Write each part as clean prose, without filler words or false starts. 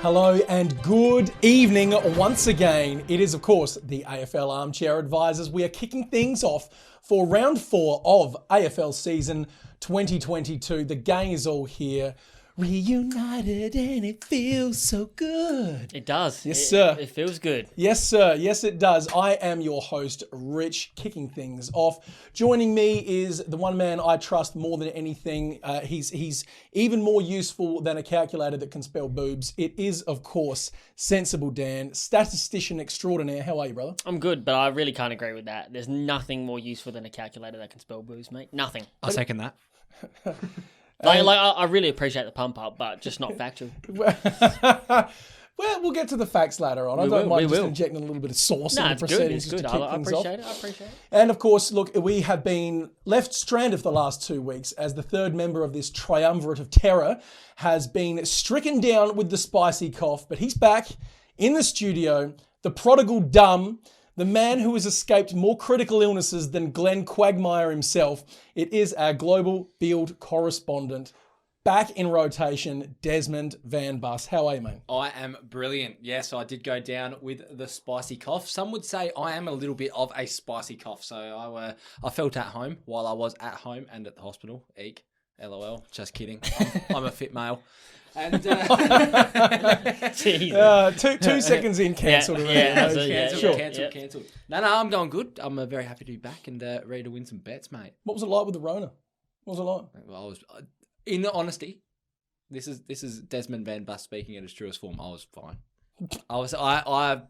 Hello and good evening once again. It is, of course, the AFL Armchair Advisors. We are kicking things off for round 4 of AFL season 2022. The gang is all here, reunited, and it feels so good. It does. Yes, sir. It feels good. Yes, sir. Yes, it does. I am your host, Rich, kicking things off. Joining me is the one man I trust more than anything. He's even more useful than a calculator that can spell boobs. It is, of course, Sensible Dan, statistician extraordinaire. How are you, brother? I'm good, but I really can't agree with that. There's nothing more useful than a calculator that can spell boobs, mate. Nothing. I'll second that. I really appreciate the pump up, but just not factual. Well, we'll get to the facts later on. I don't mind just injecting a little bit of sauce in the proceedings just to kick things off. I appreciate it. And of course, look, we have been left stranded for the last 2 weeks as the third member of this triumvirate of terror has been stricken down with the spicy cough, but he's back in the studio, the prodigal dumb, the man who has escaped more critical illnesses than Glenn Quagmire himself. It is our global field correspondent, back in rotation, Desmond Van Bus. How are you, mate? I am brilliant. Yes, I did go down with the spicy cough. Some would say I am a little bit of a spicy cough. So I felt at home while I was at home and at the hospital. Eek. LOL. Just kidding. I'm a fit male. And 2 seconds in, cancelled. Cancelled. No, I'm going good. I'm very happy to be back and ready to win some bets, mate. What was it like with the Rona? What was it like? Well, I was, in honesty, this is Desmond Van Bus speaking at his truest form. I was fine. I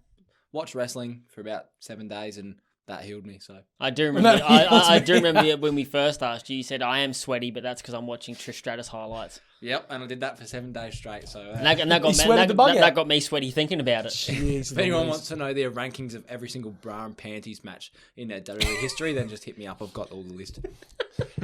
watched wrestling for about 7 days and that healed me. So I do remember. I do remember when we first asked you. You said I am sweaty, but that's because I'm watching Trish Stratus highlights. Yep, and I did that for 7 days straight. So that got me sweaty thinking about it. Jeez, if anyone wants to know their rankings of every single bra and panties match in their WWE history, then just hit me up. I've got all the list.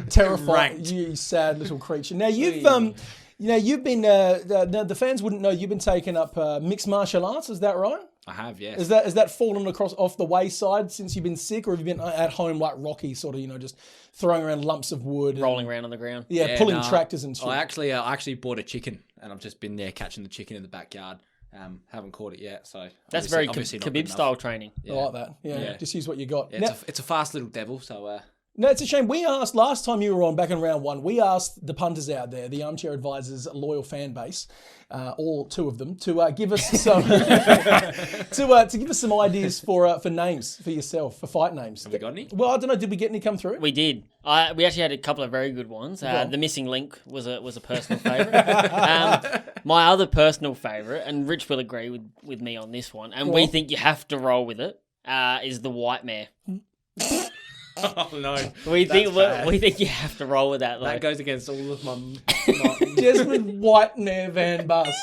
Terrifying, you sad little creature. Now you've been. The fans wouldn't know you've been taking up mixed martial arts. Is that right? I have, yes. Is that fallen off the wayside since you've been sick, or have you been at home like Rocky, sort of, just throwing around lumps of wood, rolling around on the ground? Yeah, pulling tractors and shit. I actually bought a chicken, and I've just been there catching the chicken in the backyard. Haven't caught it yet, so that's very Khabib style training. Yeah. I like that. Yeah, just use what you got. Yeah, it's a fast little devil, so. No, it's a shame. We asked, last time you were on, back in round 1, we asked the punters out there, the Armchair Advisors' loyal fan base, all 2 of them, to give us some to give us some ideas for names for yourself, for fight names. Have we got any? Well, I don't know. Did we get any come through? We did. We actually had a couple of very good ones. The missing link was a personal favourite. My other personal favourite, and Rich will agree with me on this one, and we think you have to roll with it, is the white mare. Oh no! We think you have to roll with that. That goes against all of my Desmond Whitemare Van Bus.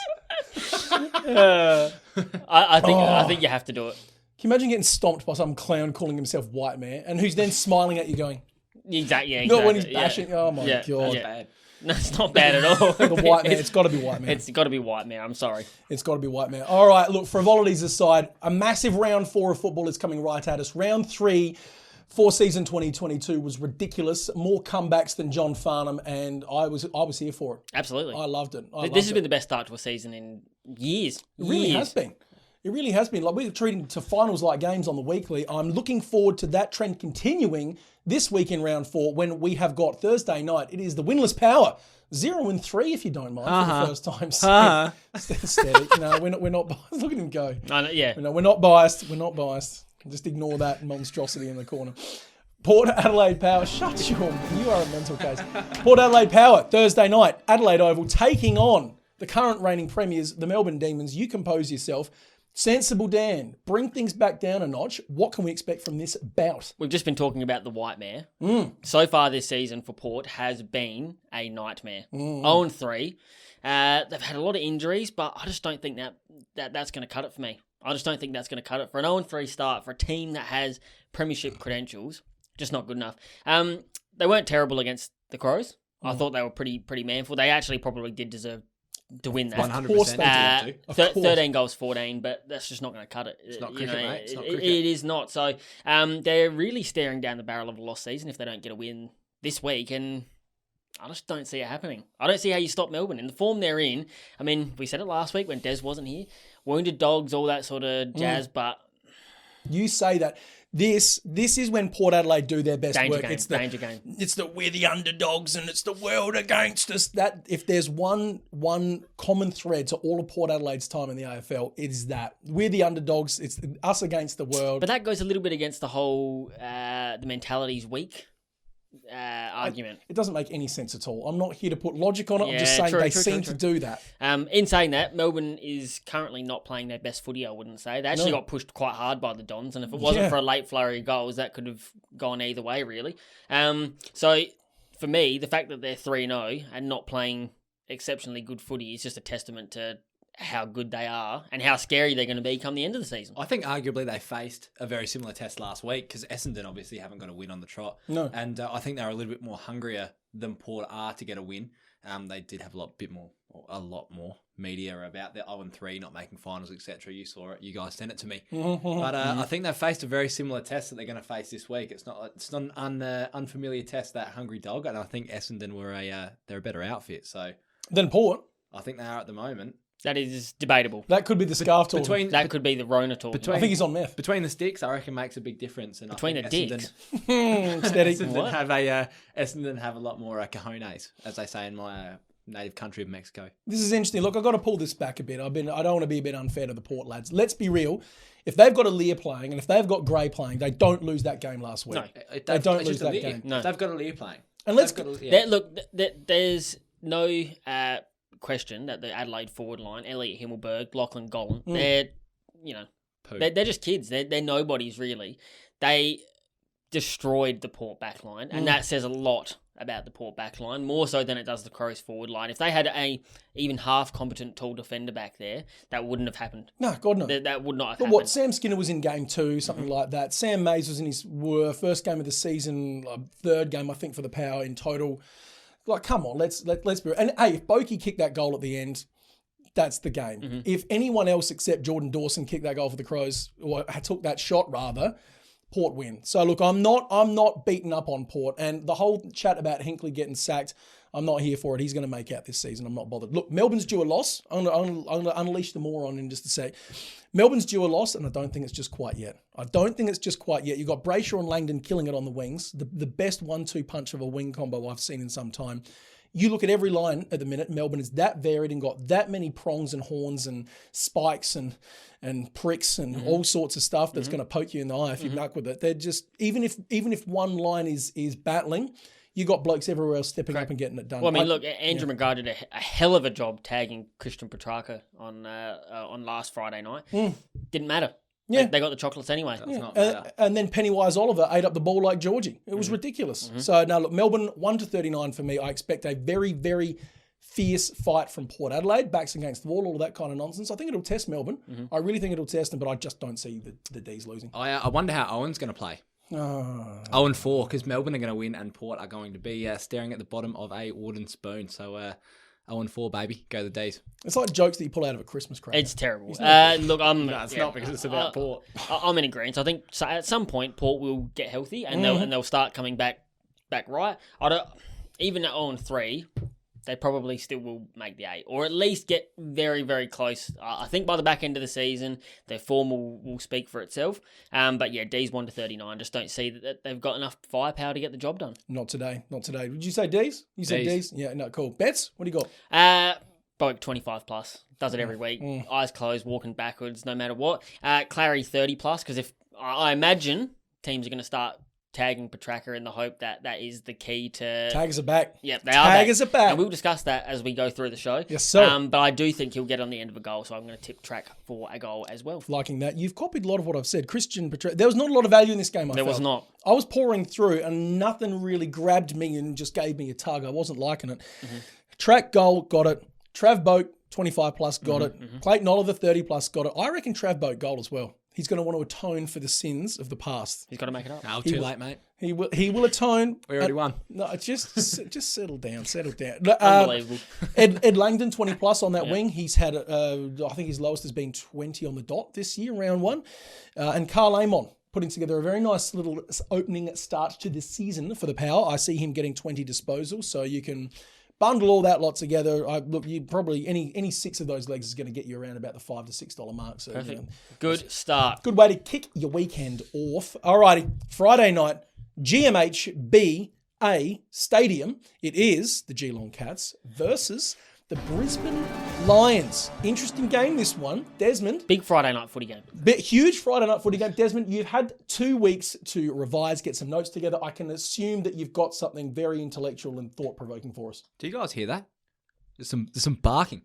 I think you have to do it. Can you imagine getting stomped by some clown calling himself Whitemare and who's then smiling at you going, Exactly. Not when he's bashing. Yeah. Oh my god! That's bad. No, it's not bad at all. The Whitemare. It's got to be Whitemare. It's got to be Whitemare. I'm sorry. It's got to be Whitemare. All right. Look, frivolities aside, a massive round 4 of football is coming right at us. Round 3. For season 2022 was ridiculous. More comebacks than John Farnham, and I was here for it. Absolutely. I loved it. This has been the best start to a season in years. It really has been. It really has been. Like, we're treating to finals like games on the weekly. I'm looking forward to that trend continuing this week in round 4 when we have got Thursday night. It is the winless power. 0-3 if you don't mind for the first time. Steady. No, we're not biased. Look at him go. No, we're not biased. We're not biased. Just ignore that monstrosity in the corner. Port Adelaide Power. Shut you are a mental case. Port Adelaide Power, Thursday night, Adelaide Oval, taking on the current reigning premiers, the Melbourne Demons. You compose yourself. Sensible Dan, bring things back down a notch. What can we expect from this bout? We've just been talking about the whitemare. So far this season for Port has been a nightmare. 0-3. They've had a lot of injuries, but I just don't think that's going to cut it for me. I just don't think that's going to cut it. For an 0-3 start, for a team that has premiership credentials, just not good enough. They weren't terrible against the Crows. I thought they were pretty manful. They actually probably did deserve to win that. 100%. 13 goals, 14, but that's just not going to cut it. It's not cricket, mate. It's not cricket. It is not. So they're really staring down the barrel of a lost season if they don't get a win this week. And I just don't see it happening. I don't see how you stop Melbourne in the form they're in. I mean, we said it last week when Des wasn't here. Wounded dogs, all that sort of jazz, but you say that. This is when Port Adelaide do their best danger work. game, danger game. It's the we're the underdogs and it's the world against us. That if there's one common thread to all of Port Adelaide's time in the AFL, it is that we're the underdogs. It's us against the world. But that goes a little bit against the whole the mentality's weak argument. It doesn't make any sense at all. I'm not here to put logic on it. I'm just saying true, they true, seem true. to do that. In saying that, Melbourne is currently not playing their best footy, I wouldn't say. They actually got pushed quite hard by the Dons, and if it wasn't for a late flurry of goals, that could have gone either way, really. So, for me, the fact that they're 3-0 and not playing exceptionally good footy is just a testament to how good they are and how scary they're going to be come the end of the season. I think arguably they faced a very similar test last week because Essendon obviously haven't got a win on the trot. No. And I think they're a little bit more hungrier than Port are to get a win. They did have a lot more media about their 0-3, not making finals, etc. You saw it. You guys sent it to me. But I think they've faced a very similar test that they're going to face this week. It's not an unfamiliar test, that hungry dog. And I think Essendon they're a better outfit. So Then Port. I think they are at the moment. That is debatable. That could be the scarf talk. That could be the Rona talk. I think he's on meth. Between the sticks, I reckon makes a big difference. And Between I the think dicks? Steady. Essendon have a lot more cojones, as they say in my native country of Mexico. This is interesting. Look, I've got to pull this back a bit. I don't want to be a bit unfair to the Port lads. Let's be real. If they've got a Lear playing and if they've got Gray playing, they don't lose that game last week. No. They don't lose that game. No. They've got a Lear playing. And let's There's no question that the Adelaide forward line, Elliot Himmelberg, Lachlan Gollan, they're just kids. They're nobodies really. They destroyed the Port back line, and that says a lot about the Port back line, more so than it does the Crows forward line. If they had a even half competent tall defender back there, that wouldn't have happened. No, God no. That would not have But happened. what, Sam Skinner was in game 2, something like that. Sam Mays was in his first game of the season, third game, I think, for the Power in total. Like, come on, let's be... And, hey, if Boakey kicked that goal at the end, that's the game. If anyone else except Jordan Dawson kicked that goal for the Crows, or took that shot, rather, Port win. So, look, I'm not beaten up on Port. And the whole chat about Hinkley getting sacked, I'm not here for it. He's going to make out this season. I'm not bothered. Look, Melbourne's due a loss. I'm going to unleash the moron in just to say, Melbourne's due a loss, and I don't think it's just quite yet. You've got Brayshaw and Langdon killing it on the wings, the best 1-2 punch of a wing combo I've seen in some time. You look at every line at the minute, Melbourne is that varied and got that many prongs and horns and spikes and pricks and all sorts of stuff that's going to poke you in the eye if you muck with it. They're just, even if one line is battling, you got blokes everywhere else stepping up and getting it done. Well, I mean, look, Andrew McGrath did a hell of a job tagging Christian Petrarca on last Friday night. Didn't matter. Yeah. They got the chocolates anyway. And then Pennywise Oliver ate up the ball like Georgie. It was ridiculous. So, now, look, Melbourne 1-39 for me. I expect a very, very fierce fight from Port Adelaide, backs against the wall, all of that kind of nonsense. I think it'll test Melbourne. I really think it'll test them, but I just don't see the D's losing. I wonder how Owen's going to play. 0-4, because Melbourne are going to win and Port are going to be staring at the bottom of a wooden spoon. So 0-4, baby. Go the D's. It's like jokes that you pull out of a Christmas cracker. It's terrible. Look, it's not because it's about Port. I'm in agreement. I think at some point Port will get healthy and they'll start coming back right. Even at 0-3, they probably still will make the 8, or at least get very, very close. I think by the back end of the season, their form will speak for itself. But yeah, D's 1-39. Just don't see that they've got enough firepower to get the job done. Not today. Did you say D's? You said D's? Yeah, no, cool. Bets? What do you got? Boak 25 plus. Does it every week. Eyes closed, walking backwards, no matter what. Clary 30 plus, because if I imagine teams are going to start tagging Petrarca in the hope that is the key to... Taggers are back. Yeah, they are back. Taggers are back. And we'll discuss that as we go through the show. Yes, sir. But I do think he'll get on the end of a goal, so I'm going to tip Track for a goal as well. Liking that. You've copied a lot of what I've said. Christian Petrarca. There was not a lot of value in this game, I There felt. was not. I was pouring through and nothing really grabbed me and just gave me a tug. I wasn't liking it. Track goal, got it. Trav Boat, 25 plus, got it. Clayton Oliver, 30 plus, got it. I reckon Trav Boat goal as well. He's going to want to atone for the sins of the past. He's got to make it up. No, too late, mate. He will atone. We already won. No, just settle down. Unbelievable. Ed Langdon, 20 plus on that wing. He's had, I think his lowest has been 20 on the dot this year, round 1. And Carl Amon, putting together a very nice little opening start to the season for the Power. I see him getting 20 disposals, so you can bundle all that lot together. Look, you probably any 6 of those legs is going to get you around about the $5 to $6 mark. So Perfect. Good start. Good way to kick your weekend off. Alrighty, Friday night, GMHBA Stadium. It is the Geelong Cats versus the Brisbane Lions. Interesting game, this one. Desmond. Big Friday night footy game. Huge Friday night footy game. Desmond, you've had 2 weeks to revise, get some notes together. I can assume that you've got something very intellectual and thought-provoking for us. Do you guys hear that? There's some barking.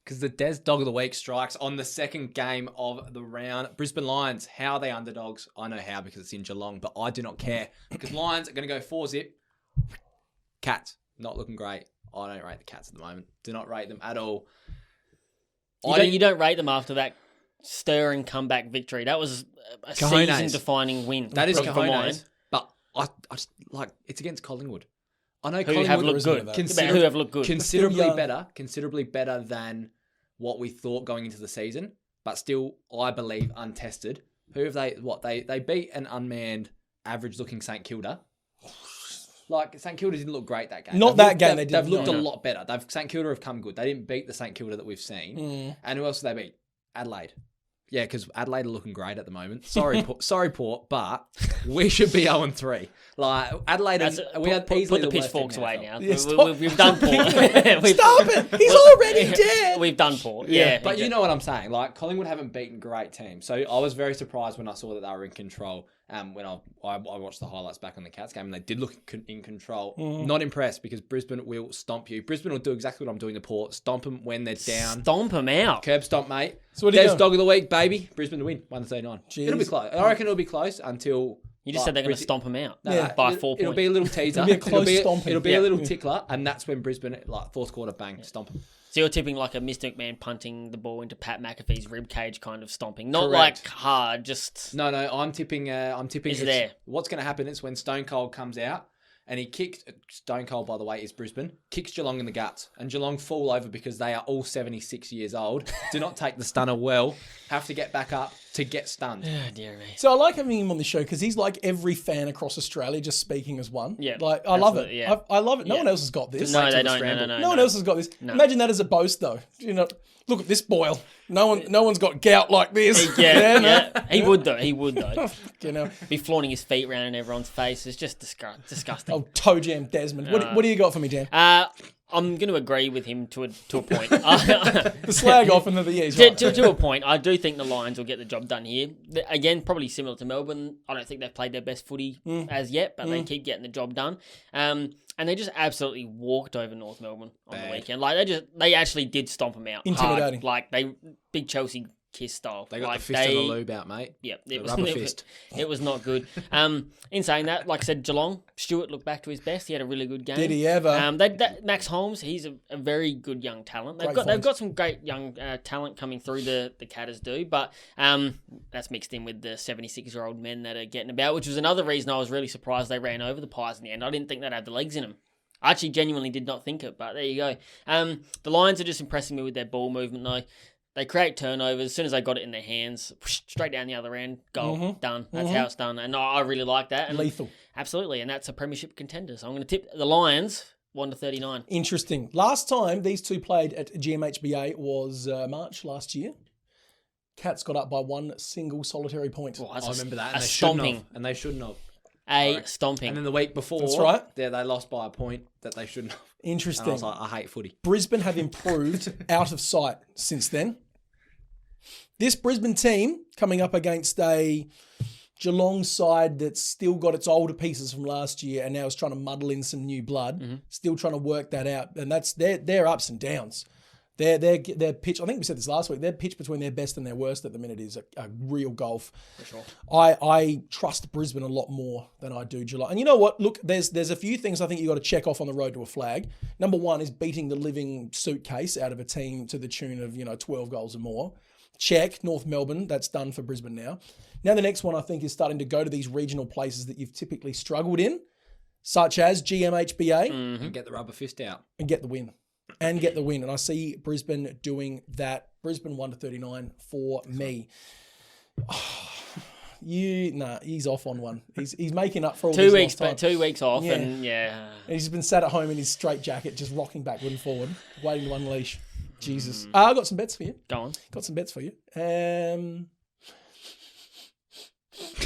Because the Des Dog of the Week strikes on the second game of the round. Brisbane Lions, how are they underdogs? I know how because it's in Geelong, but I do not care. Because Lions are going to go 4-zip. Cats, not looking great. I don't rate the Cats at the moment. Do not rate them at all. You don't rate them after that stirring comeback victory. That was a season-defining win. That is for mine. cojones. But I just like it's against Collingwood. I know Who Collingwood have looked good. Who have looked good. Considerably better than what we thought going into the season, but still, I believe, untested. Who have they? They beat an unmanned, average-looking St Kilda. Like, St Kilda didn't look great that game. They've looked a lot better. St Kilda have come good. They didn't beat the St Kilda that we've seen. And who else did they beat? Adelaide. Yeah, because Adelaide are looking great at the moment. Sorry, Port, but we should be 0-3. Like, Adelaide, we had easily put the pitchforks away now. Yeah, we've done Port. Stop it! He's already dead! We've done Port. Yeah. But you know what I'm saying. Like, Collingwood haven't beaten great teams. So I was very surprised when I saw that they were in control. When I watched the highlights back on the Cats game, and they did look in control. Not impressed because Brisbane will stomp you. Brisbane will do exactly what I'm doing to Port. Stomp them when they're down. Stomp them out. Curb stomp, mate. So what are you Des Dog of the Week, baby. Brisbane to win. 1-39. Jeez. It'll be close. I reckon it'll be close until... You just said they're going to stomp them out Yeah. by 4 points. It'll be a little teaser. It'll be a close stomping. It'll be a little tickler, and that's when Brisbane, fourth quarter, bang, stomp them. So you're tipping like a Mr. McMahon punting the ball into Pat McAfee's ribcage kind of stomping. Not Correct. like hard, just... No, I'm tipping... Is there. What's going to happen is when Stone Cold comes out, and he kicked... Stone Cold, by the way, is Brisbane. Kicks Geelong in the guts. And Geelong fall over because they are all 76 years old. Do not take the stunner well. Have to get back up to get stunned. Oh, dear me. So I like having him on the show because he's like every fan across Australia just speaking as one. Yeah, Like, I love it. yeah. I love it. No one else has got this. No, they the don't. Scramble. No, No one else has got this. No. Imagine that as a boast, though. You know, look at this boil. No one's got gout like this. Yeah. He would though. You know, Be flaunting his feet around in everyone's face. It's just disgusting. oh, toe jam Desmond. What do you got for me, Jam? I'm going to agree with him to a point. The slag off and the years. Right. to a point. I do think the Lions will get the job done here. Again, probably similar to Melbourne. I don't think they've played their best footy as yet, but they keep getting the job done. And they just absolutely walked over North Melbourne on the weekend. Like they actually did stomp them out. Intimidating. Hard. Like they big Chelsea kiss style. They got like the fist in the lube out, mate. Yeah, Rubber fist. It was not good. In saying that, like I said, Geelong, Stewart looked back to his best. He had a really good game. Did he ever? Max Holmes, he's a very good young talent. They've Great got some great young talent coming through the Catters do, but that's mixed in with the 76-year-old men that are getting about, which was another reason I was really surprised they ran over the Pies in the end. I didn't think they'd have the legs in them. I actually genuinely did not think it, but there you go. The Lions are just impressing me with their ball movement though. They create turnovers. As soon as they got it in their hands, straight down the other end, goal, done. That's how it's done. And I really like that. And Lethal. Absolutely. And that's a premiership contender. So I'm going to tip the Lions 1-39. Interesting. Last time these two played at GMHBA was March last year. Cats got up by one single solitary point. Oh, I remember that. A stomping. And they shouldn't have. Stomping. And then the week before, That's right. they lost by a point that they shouldn't have. Interesting. And I was like, I hate footy. Brisbane have improved out of sight since then. This Brisbane team coming up against a Geelong side that's still got its older pieces from last year and now is trying to muddle in some new blood, still trying to work that out. And that's their ups and downs. Their pitch, I think we said this last week, their pitch between their best and their worst at the minute is a real gulf. For sure. I trust Brisbane a lot more than I do Geelong. And you know what? Look, there's a few things I think you got to check off on the road to a flag. Number one is beating the living suitcase out of a team to the tune of 12 goals or more. Check, North Melbourne, that's done for Brisbane now. Now the next one I think is starting to go to these regional places that you've typically struggled in, such as GMHBA, And get the rubber fist out. and get the win. And I see Brisbane doing that. Brisbane 1-39 for me. he's off on one. He's making up for all 2 this weeks, lost time. but 2 weeks off, Yeah. and yeah. He's just been sat at home in his straight jacket, just rocking backward and forward, waiting to unleash. Jesus. I got some bets for you. Go on. Got some bets for you.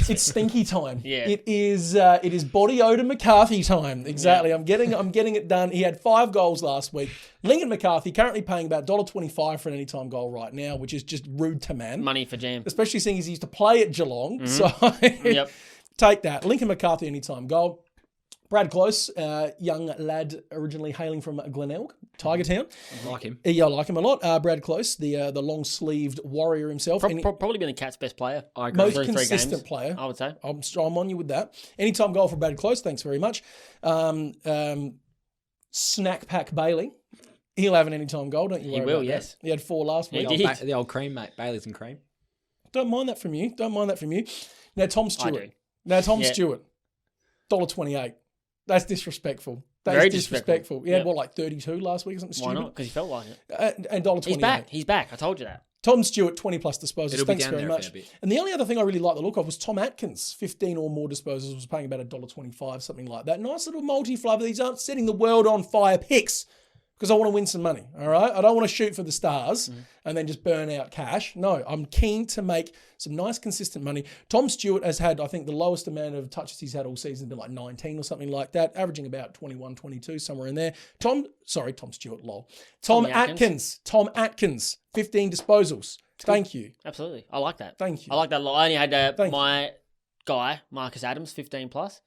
It's stinky time. Yeah. It is body odor McCarthy time. Exactly. Yeah. I'm getting it done. He had 5 goals last week. Lincoln McCarthy currently paying about $1.25 for an anytime goal right now, which is just rude to man. Money for Jam. Especially seeing as he used to play at Geelong. So Yep. take that. Lincoln McCarthy anytime goal. Brad Close, young lad originally hailing from Glenelg, Tiger Town. I like him. Yeah, I like him a lot. Brad Close, the long-sleeved warrior himself. Probably been the Cats' best player. I agree. Most Three consistent games, player. I would say. I'm on you with that. Anytime goal for Brad Close, thanks very much. Snack Pack Bailey. He'll have an anytime goal, don't you worry He will, about yes. that. He had 4 last week. did. The old cream, mate. Baileys and cream. Don't mind that from you. Now, Tom Stewart. do. Tom Yeah. Stewart. $1.28. That's disrespectful. Very disrespectful. He had, 32 last week or something Why stupid? not? Because he felt like it. And $1.28. He's back. He's back. I told you that. Tom Stewart, 20 plus disposals. It'll be Thanks down very there a much. fair bit. And the only other thing I really like the look of was Tom Atkins, 15 or more disposals, was paying about $1.25, something like that. Nice little multi-flavour. These aren't setting the world on fire picks because I want to win some money, all right? I don't want to shoot for the stars and then just burn out cash. No, I'm keen to make some nice, consistent money. Tom Stewart has had, I think, the lowest amount of touches he's had all season, been like 19 or something like that, averaging about 21, 22, somewhere in there. Tom Stewart, lol. Tom Atkins, 15 disposals. Thank you. Absolutely. I like that. Thank you. I like that a lot. I only had Thank my guy, Marcus Adams, 15 plus.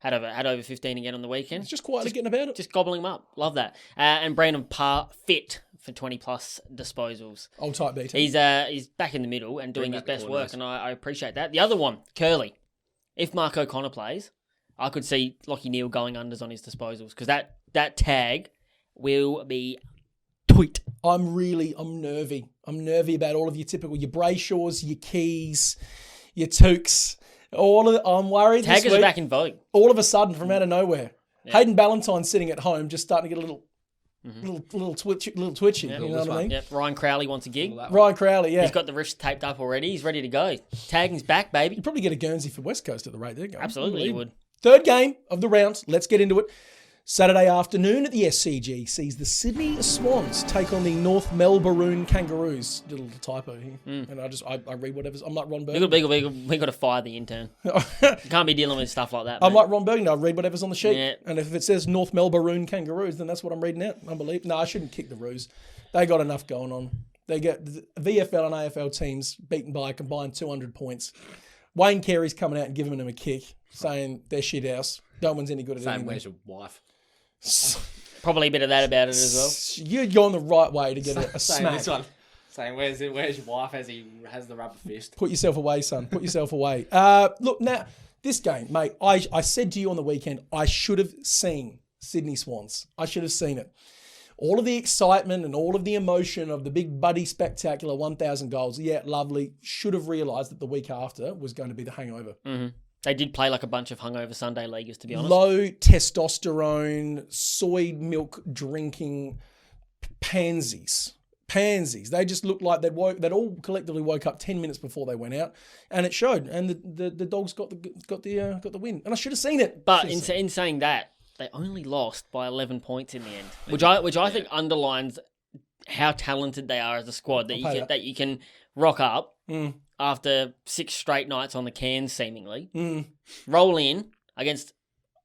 Had over 15 again on the weekend. It's just quietly getting about it. Just gobbling him up. Love that. And Brandon Parfitt for 20 plus disposals. Old type BT. He's back in the middle and doing his best work, and I appreciate that. The other one, Curly. If Mark O'Connor plays, I could see Lachie Neale going unders on his disposals because that tag will be tweet. I'm nervy. I'm nervy about all of your Brayshaws, your Keys, your Tukes. I'm worried. Taggers this are week, back in vogue. all of a sudden, from out of nowhere, Hayden Ballantyne sitting at home, just starting to get a little twitchy. You know what I mean? Yep. Ryan Crowley wants a gig. Ryan Crowley, yeah. He's got the wrist taped up already. He's ready to go. Tagging's back, baby. You'd probably get a Guernsey for West Coast at the rate they're going. Absolutely, you would. Third game of the round. Let's get into it. Saturday afternoon at the SCG sees the Sydney Swans take on the North Melbourne Kangaroos. Little typo here. And I read whatever's. I'm like Ron Burgundy. We got to fire the intern. You can't be dealing with stuff like that. I'm mate. like Ron Burgundy. I read whatever's on the sheet. Yeah. And if it says North Melbourne Kangaroos, then that's what I'm reading out. Unbelievable. No, I shouldn't kick the Roos. They got enough going on. They get the VFL and AFL teams beaten by a combined 200 points. Wayne Carey's coming out and giving them a kick, saying they're shit house. No one's any good at Same, anything. where's your wife? Probably a bit of that about it as well. You're going the right way to get a Saying smack. this one. Saying, where's your wife as he has the rubber fist? Put yourself away, son. Put yourself away. Look, now, this game, mate, I said to you on the weekend, I should have seen Sydney Swans. I should have seen it. All of the excitement and all of the emotion of the big buddy spectacular 1,000 goals. Yeah, lovely. Should have realised that the week after was going to be the hangover. Mm-hmm. They did play like a bunch of hungover Sunday leaguers, to be honest. Low testosterone, soy milk drinking pansies. They just looked like they'd all collectively woke up 10 minutes before they went out, and it showed. And the Dogs got the win. And I should have seen it. But in saying that, they only lost by 11 points in the end, which I think underlines how talented they are as a squad. That you can rock up after 6 straight nights on the cans, seemingly roll in against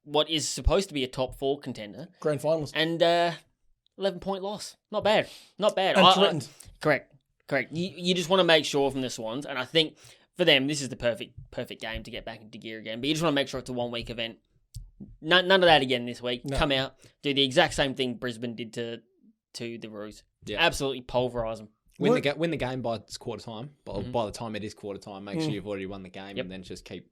what is supposed to be a top 4 contender, grand finals, and 11-point loss. Not bad. And threatened. Correct. You just want to make sure from the Swans, and I think for them this is the perfect game to get back into gear again. But you just want to make sure it's a 1-week event. None of that again this week. No. Come out, do the exact same thing Brisbane did to the Roos. Yeah. Absolutely pulverise them. Win the game by quarter time. By the time it is quarter time, make sure you've already won the game, and then just keep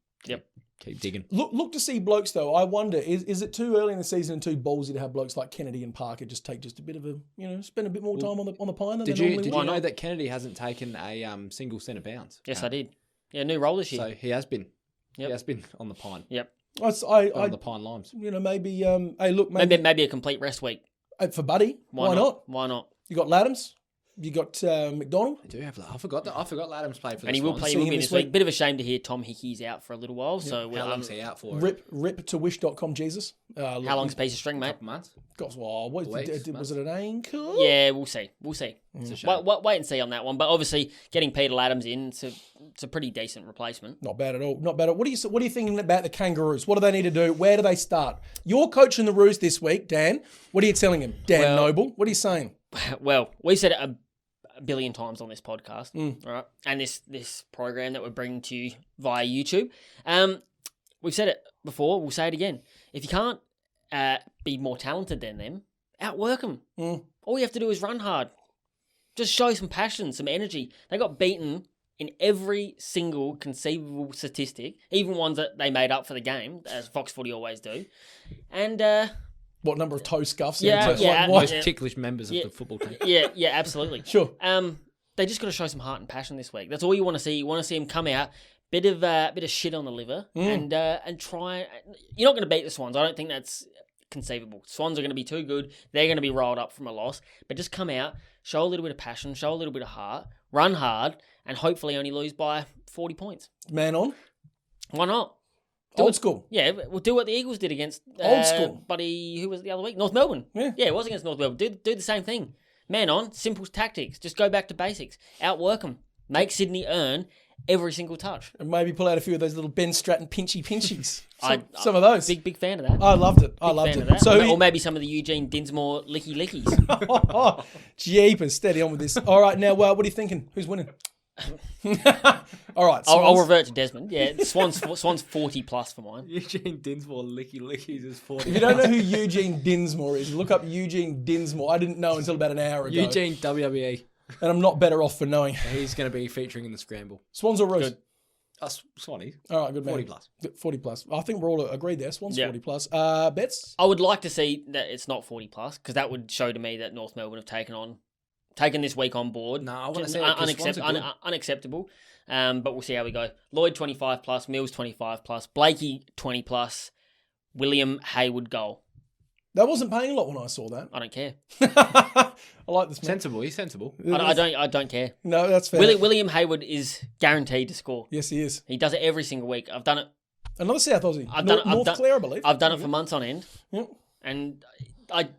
digging. Look to see blokes though. I wonder, is it too early in the season and too ballsy to have blokes like Kennedy and Parker just take a bit of spend a bit more time on the pine than did they normally you would? know that Kennedy hasn't taken a single centre bounce? Yes, I did. Yeah, new role this year. So he has been. Yep. He has been on the pine. Yep. On the pine limes. Maybe. Hey, look, maybe a complete rest week for Buddy. Why not? Why not? You got Laddams. You got McDonald. I do have that. I forgot Ladham's played for the And he will Swans. play. He will be this week. Bit of a shame to hear Tom Hickey's out for a little while. So How long's he out for? Rip to wish.com, Jesus. How long's a piece of string, mate? Couple months. Was it an ankle? Yeah, we'll see. It's a shame. Wait and see on that one. But obviously, getting Peter Ladhams in, it's a pretty decent replacement. Not bad at all. Not bad at all. What are you thinking about the Kangaroos? What do they need to do? Where do they start? You're coaching the Roos this week, Dan. What are you telling him? Dan Noble, what are you saying? Well, we said it a billion times on this podcast, right? And this program that we're bringing to you via YouTube. We've said it before. We'll say it again. If you can't be more talented than them, outwork them. All you have to do is run hard. Just show some passion, some energy. They got beaten in every single conceivable statistic, even ones that they made up for the game, as Fox Footy always do. And what number of toe scuffs? Most ticklish members of the football team. Yeah, absolutely. Sure. They just got to show some heart and passion this week. That's all you want to see. You want to see them come out, bit of shit on the liver, and try. You're not going to beat the Swans. I don't think that's conceivable. Swans are going to be too good. They're going to be rolled up from a loss. But just come out, show a little bit of passion, show a little bit of heart, run hard, and hopefully only lose by 40 points. Man on. Why not? Old school. Yeah, we'll do what the Eagles did against Old school. Buddy, who was it the other week? North Melbourne. Yeah, it was against North Melbourne. Do the same thing. Man on, simple tactics. Just go back to basics. Outwork them. Make Sydney earn every single touch. And maybe pull out a few of those little Ben Stratton pinchies. Some I'm of those. Big fan of that. I loved it. I loved it. So, or maybe some of the Eugene Dinsmore lickies. Jeepers, steady on with this. All right, now, what are you thinking? Who's winning? All right, I'll revert to Desmond. Yeah, Swans 40 plus for mine. Eugene Dinsmore lickies is 40. If you don't know who Eugene Dinsmore is, look up Eugene Dinsmore. I didn't know until about an hour ago. Eugene WWE. And I'm not better off for knowing. He's going to be featuring in the Scramble. Swans or Roos? Swanee. All right, good man. 40 plus. 40 plus. I think we're all agreed there. Swans 40 plus. Bets? I would like to see that it's not 40 plus because that would show to me that North Melbourne have taken this week on board. No, I want to see it unacceptable. But we'll see how we go. Lloyd 25 plus, Mills 25 plus, Blakey 20 plus, William Hayward goal. That wasn't paying a lot when I saw that. I don't care. I like this man. Sensible. He's sensible. I don't care. No, that's fair. William Hayward is guaranteed to score. Yes, he is. He does it every single week. I've done it. Another South Aussie. North Clare, I believe. I've done it for months on end. Yep. And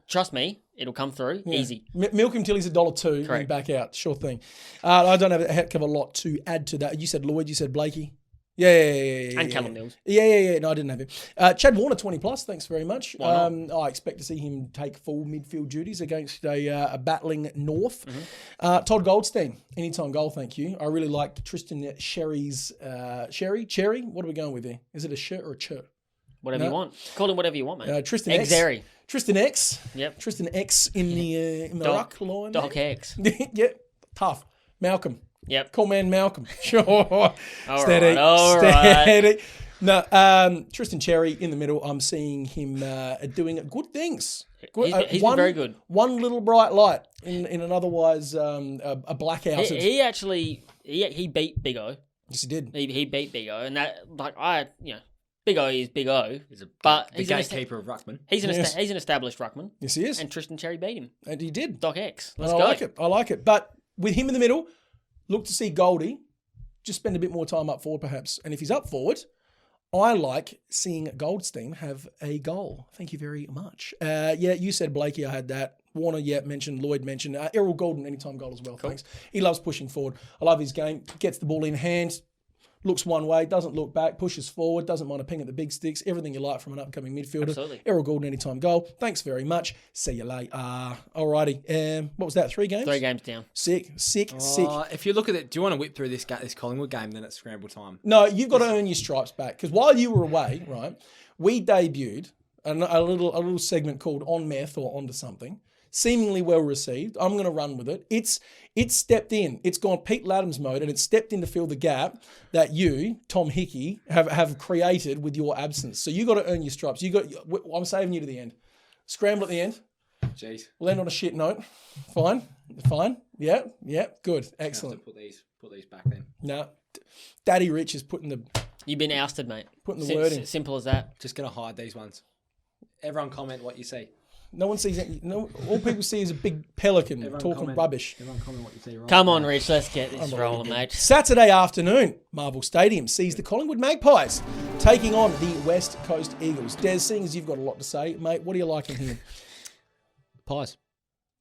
trust me, it'll come through easy. Milk him till he's $1.02 and back out. Sure thing. I don't have a heck of a lot to add to that. You said Lloyd. You said Blakey. Yeah. And Callum Mills. Yeah. No, I didn't have him. Chad Warner, 20 plus. Thanks very much. Why not? I expect to see him take full midfield duties against a battling North. Todd Goldstein, anytime goal. Thank you. I really like Tristan Sherry's Cherry. What are we going with here? Is it a shirt or a chert? Whatever you want. Call him whatever you want, mate. Tristan X. Tristan X. Yep. Tristan X in the ruck line. Doc X. Yep. Tough. Malcolm. Yep. Call man Malcolm. Sure. All Steady. right. No, Tristan Cherry in the middle. I'm seeing him doing good things. He's been very good. One little bright light in an otherwise a blackout. He actually beat Big O. Yes, he did. He beat Big O, and that Big O is Big O. He's the gatekeeper of ruckman. He's an established ruckman. Yes, he is. And Tristan Cherry beat him. And he did. Doc X. Let's go. I like it. But with him in the middle, look to see Goldie just spend a bit more time up forward, perhaps. And if he's up forward, I like seeing Goldstein have a goal. Thank you very much. You said Blakey. I had that. Warner, mentioned. Lloyd mentioned. Errol Golden, anytime goal as well. Cool. Thanks. He loves pushing forward. I love his game. Gets the ball in hand. Looks one way, doesn't look back, pushes forward, doesn't mind a ping at the big sticks. Everything you like from an upcoming midfielder. Absolutely. Errol Goulden, anytime goal. Thanks very much. See you later. Alrighty. What was that? 3 games? 3 games down. Sick. If you look at it, do you want to whip through this Collingwood game then it's Scramble time? No, you've got to earn your stripes back. Because while you were away, right, we debuted a little segment called On Meth or Onto Something. Seemingly well received. I'm going to run with it. It's stepped in. It's gone Pete Ladham's mode, and it's stepped in to fill the gap that you, Tom Hickey, have created with your absence. So you got to earn your stripes. I'm saving you to the end. Scramble at the end. Jeez. We'll end on a shit note. Fine. Yeah. Good. Excellent. Have to put these back then. No. Daddy Rich is putting the... You've been ousted, mate. Putting the word in. Simple as that. Just going to hide these ones. Everyone comment what you see. No one sees it. No, all people see is a big pelican talking comment. rubbish. Everyone comment what you see right. Come on, Rich, let's get this rolling, mate. Saturday afternoon, Marvel Stadium sees the Collingwood Magpies taking on the West Coast Eagles. Des, seeing as you've got a lot to say, mate, what are you liking here? Pies.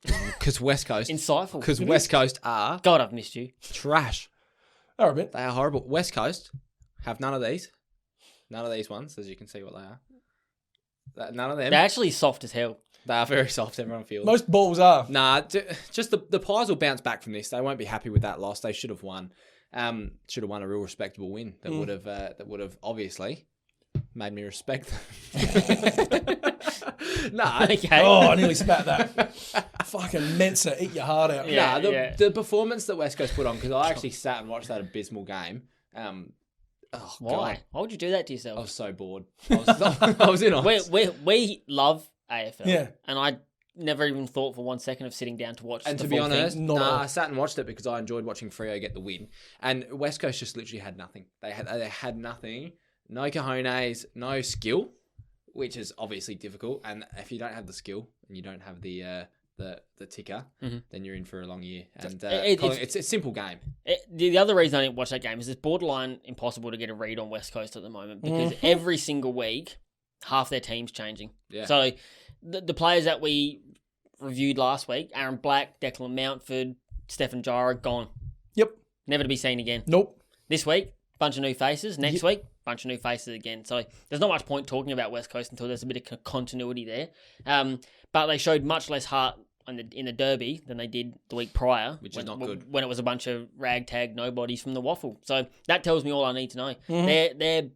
Because West Coast. Insightful. Because West Coast are God, I've missed you. trash. All right, They are horrible. West Coast have none of these. None of these ones, as you can see what they are. None of them. They're actually soft as hell. They are very soft, everyone feels. most balls are. Nah, just the Pies will bounce back from this. They won't be happy with that loss. They should have won. Should have won a real respectable win. That would have obviously made me respect them. Nah. Okay. Oh, I nearly spat that. Fucking Mensa, eat your heart out. Yeah. The performance that West Coast put on, because I actually sat and watched that abysmal game. Why? God, Why would you do that to I yourself? was so bored. I was in on it. We love AFL. Yeah. And I never even thought for 1 second of sitting down to watch And the to be full thing. honest, Not at all. I sat and watched it because I enjoyed watching Freo get the win. And West Coast just literally had nothing. They had nothing. No cojones, no skill, which is obviously difficult. And if you don't have the skill and you don't have the ticker, then you're in for a long year. And it's a simple game. The other reason I didn't watch that game is it's borderline impossible to get a read on West Coast at the moment because every single week, half their team's changing. Yeah. So the players that we reviewed last week, Aaron Black, Declan Mountford, Stephen Jara, gone. Yep. Never to be seen again. Nope. This week, bunch of new faces. Next week, bunch of new faces again. So there's not much point talking about West Coast until there's a bit of continuity there. But they showed much less heart in the Derby than they did the week prior. Which is not good. When it was a bunch of ragtag nobodies from the waffle. So that tells me all I need to know. Their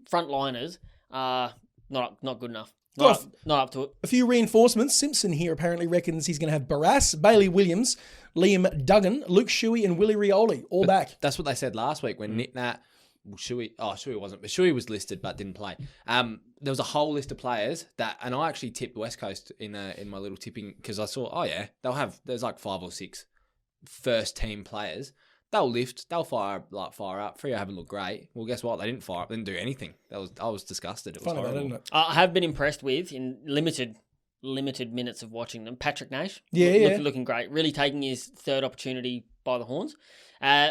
frontliners are not good enough. Not up to it. A few reinforcements. Simpson here apparently reckons he's going to have Barras, Bailey Williams, Liam Duggan, Luke Shuey, and Willie Rioli all back. That's what they said last week when Nitnat... Shuey wasn't, but Shuey was listed but didn't play. There was a whole list of players that, and I actually tipped West Coast in my little tipping because I saw, there's like 5 or 6 first team players. They'll lift, they'll fire up. Freo haven't looked great. Well, guess what? They didn't fire up, they didn't do anything. I was disgusted. It was Funny that, horrible. isn't it? I have been impressed with, in limited minutes of watching them, Patrick Nash. Yeah. Looking great. Really taking his third opportunity by the horns.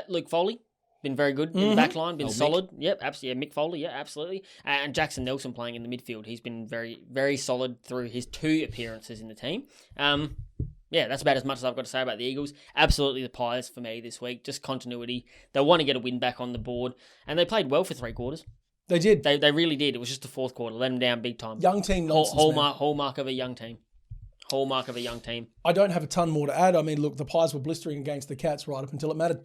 Luke Foley. Been very good in the back line, been solid. Mick. Yep, absolutely. Yeah, Mick Foley, yeah, absolutely. And Jackson Nelson playing in the midfield. He's been very, very solid through his 2 appearances in the team. Yeah, that's about as much as I've got to say about the Eagles. Absolutely the Pies for me this week. Just continuity. They want to get a win back on the board. And they played well for 3 quarters. They did. They really did. It was just the 4th quarter. Let them down big time. Young team nonsense, man. Hallmark of a young team. Hallmark of a young team. I don't have a ton more to add. I mean, look, the Pies were blistering against the Cats right up until it mattered.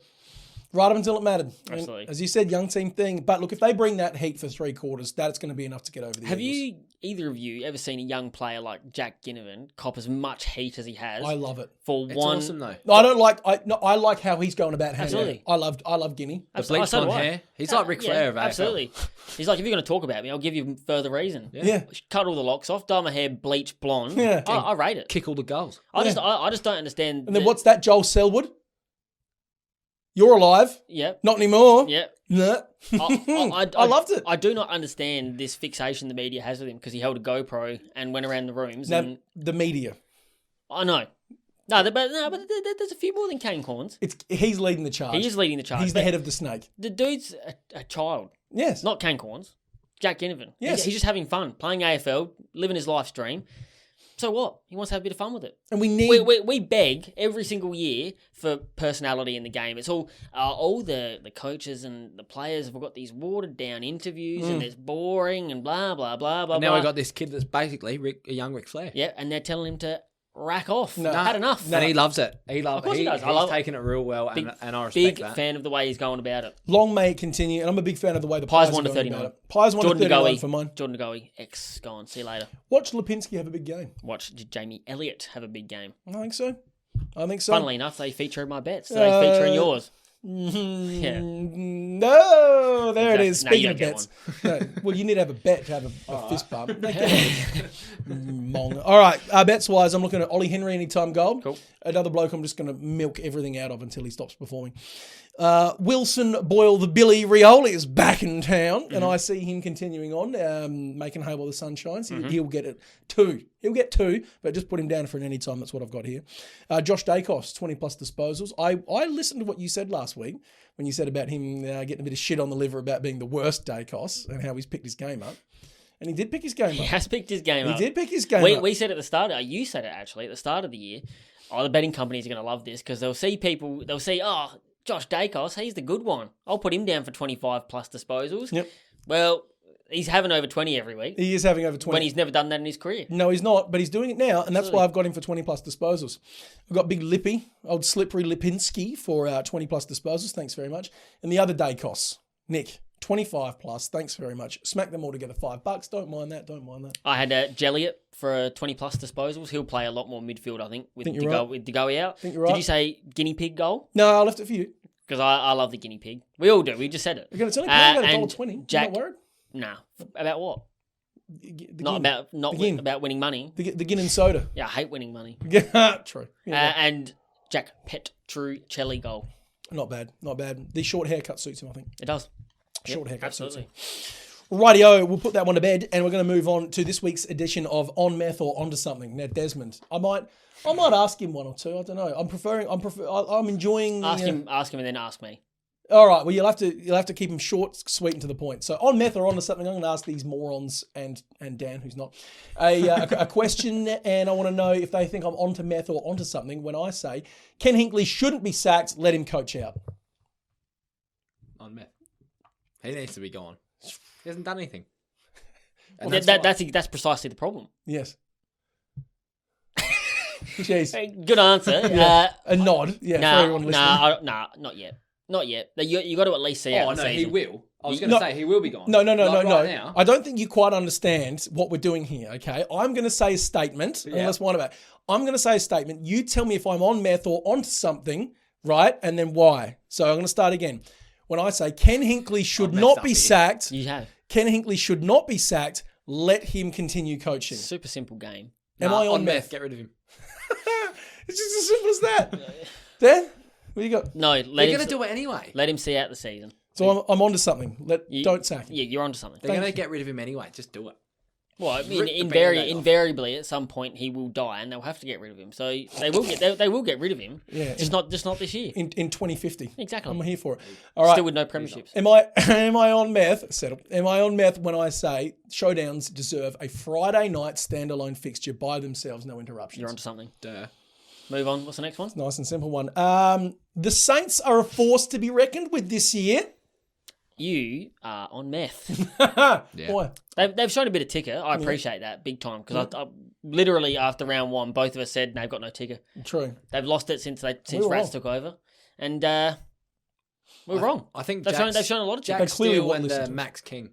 Right up until it mattered. Absolutely. And as you said, young team thing. But look, if they bring that heat for 3 quarters, that's going to be enough to get over the Have Eagles. either of you ever seen a young player like Jack Ginnivan cop as much heat as he has? I love it. For It's one, awesome though. No, I like how he's going about handling it. Absolutely. I love Guinea. The bleached so do blonde I. hair. He's like Ric Flair of AFL. Absolutely. He's like, if you're going to talk about me, I'll give you further reason. Yeah. Cut all the locks off, dye my hair bleach blonde. Yeah. I rate it. Kick all the goals. I just don't understand. And then what's that, Joel Selwood? You're alive. Yep. Not anymore. Yep. Nah. I loved it. I do not understand this fixation the media has with him because he held a GoPro and went around the rooms. Now, And the media. I know. But there's a few more than cane corns. He's leading the charge. He is leading the charge. He's the but head of the snake. The dude's a child, Yes. not cane corns. Jack Ginnivan. Yes. He's just having fun, playing AFL, living his life's dream. So what? He wants to have a bit of fun with it. And we need... We beg every single year for personality in the game. It's all the coaches and the players have got these watered down interviews and it's boring and blah, blah, blah, blah, And now blah. we got this kid that's basically a young Ric Flair. Yeah, and they're telling him to rack off. No. Had enough. And he loves it. Of course he does. I He's love it. taken it real well, and I respect Big that. fan of the way he's going about it. Long may it continue, and I'm a big fan of the way the Pies Pies won are to going 39. about it. Pies won to 39 for mine. Jordan Goey, gone. See you later. Watch Lipinski have a big game. Watch Jamie Elliott have a big game. I think so. Funnily enough, they feature in my bets. They feature in yours. Yeah. No, there it is. No, you Speaking of don't bets. No, well, you need to have a bet to have a fist bump. Mong. All right, bets wise, I'm looking at Ollie Henry anytime goal. Cool. Another bloke I'm just going to milk everything out of until he stops performing. Wilson Boyle the Billy Rioli is back in town, and I see him continuing on, making hay while the sun shines. He'll get it 2. He'll get 2, but just put him down for an any time. That's what I've got here. Josh Dacos, 20-plus disposals. I listened to what you said last week when you said about him getting a bit of shit on the liver about being the worst Dacos and how he's picked his game up. And he did pick his game up. He has picked his game up. He did pick his game up. We said at the start, you said it actually, at the start of the year, the betting companies are going to love this because they'll see, Josh Dacos, he's the good one. I'll put him down for 25-plus disposals. Yep. Well, he's having over 20 every week. He is having over 20. When he's never done that in his career. No, he's not, but he's doing it now, and that's why I've got him for 20-plus disposals. I've got Big Lippy, old Slippery Lipinski for 20-plus disposals. Thanks very much. And the other Dacos, Nick, 25-plus. Thanks very much. Smack them all together, $5. Don't mind that. I had Jelliot for 20-plus disposals. He'll play a lot more midfield, I think, with Degoe out. Think you're right. Did you say guinea pig goal? No, I left it for you. Because I love the guinea pig. We all do. We just said it. It's only paying about $1.20. Jack, You're not worried? Nah. About what? About winning money. The gin and soda. Yeah, I hate winning money. True. Yeah, and Jack Petruccelli goal. Not bad. The short haircut suits him, I think. It does. Short haircut absolutely. suits him. Rightio, we'll put that one to bed, and we're going to move on to this week's edition of On Meth or Onto Something. Now, Desmond, I might ask him one or two. I don't know. I'm enjoying. Ask him, and then ask me. All right. Well, you'll have to keep them short, sweet, and to the point. So, on Meth or Onto Something, I'm going to ask these morons and Dan, who's not, a question, and I want to know if they think I'm onto meth or onto something. When I say Ken Hinkley shouldn't be sacked, let him coach out. On meth. He needs to be gone. He hasn't done anything. Well, that's precisely the problem. Yes. Jeez. Good answer. A nod. Yeah. For everyone listening. Not yet. Not yet. You got to at least see out the season. He will. I was going to say he will be gone. No. Now. I don't think you quite understand what we're doing here, okay? I'm going to say a statement, and let's wind about it. I'm going to say a statement. You tell me if I'm on meth or onto something, right? And then why. So I'm going to start again. When I say Ken Hinkley should not be sacked, Ken Hinkley should not be sacked, let him continue coaching. Super simple game. Am I on meth? Get rid of him. It's just as simple as that. Dan, what do you got? No, They're going to do it anyway. Let him see out the season. So I'm onto something. Don't sack him. Yeah, you're onto something. They're going to get rid of him anyway. Just do it. Well, I mean, invariably, at some point he will die, and they'll have to get rid of him. So they will get rid of him. Yeah, just not this year. In 2050. Exactly. I'm here for it. All right. Still with no premierships. Am I on meth? Settle. Am I on meth when I say showdowns deserve a Friday night standalone fixture by themselves, no interruptions? You're onto something. Duh. Move on. What's the next one? Nice and simple one. The Saints are a force to be reckoned with this year. You are on meth. Yeah. Why? They've shown a bit of ticker. I appreciate that big time because I literally after round one, both of us said they've got no ticker. True. They've lost it since Rats took over, and we're wrong. I think they've shown a lot of ticker. Jack Steele and Max King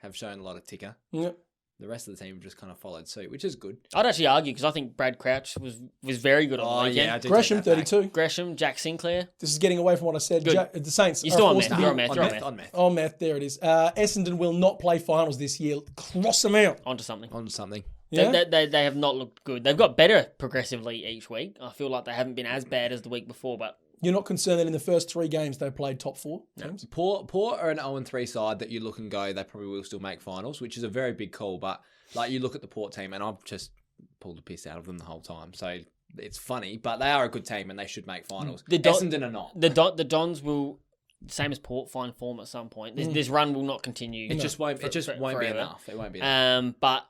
have shown a lot of ticker. Yep. The rest of the team just kind of followed suit, which is good. I'd actually argue because I think Brad Crouch was very good on the weekend. Yeah, I do Gresham, 32. Gresham, Jack Sinclair. This is getting away from what I said. The Saints You're still are on meth. You're on meth. On meth, there it is. Essendon will not play finals this year. Cross them out. Onto something. Yeah? They have not looked good. They've got better progressively each week. I feel like they haven't been as bad as the week before, but... You're not concerned that in the first 3 games they played top 4 teams? Port are an 0-3 side that you look and go, they probably will still make finals, which is a very big call, but... Like, you look at the Port team, and I've just pulled the piss out of them the whole time. So, it's funny, but they are a good team, and they should make finals. Essendon are not. The Dons will, same as Port, find form at some point. This run will not continue. It just won't be enough. It won't be enough. But,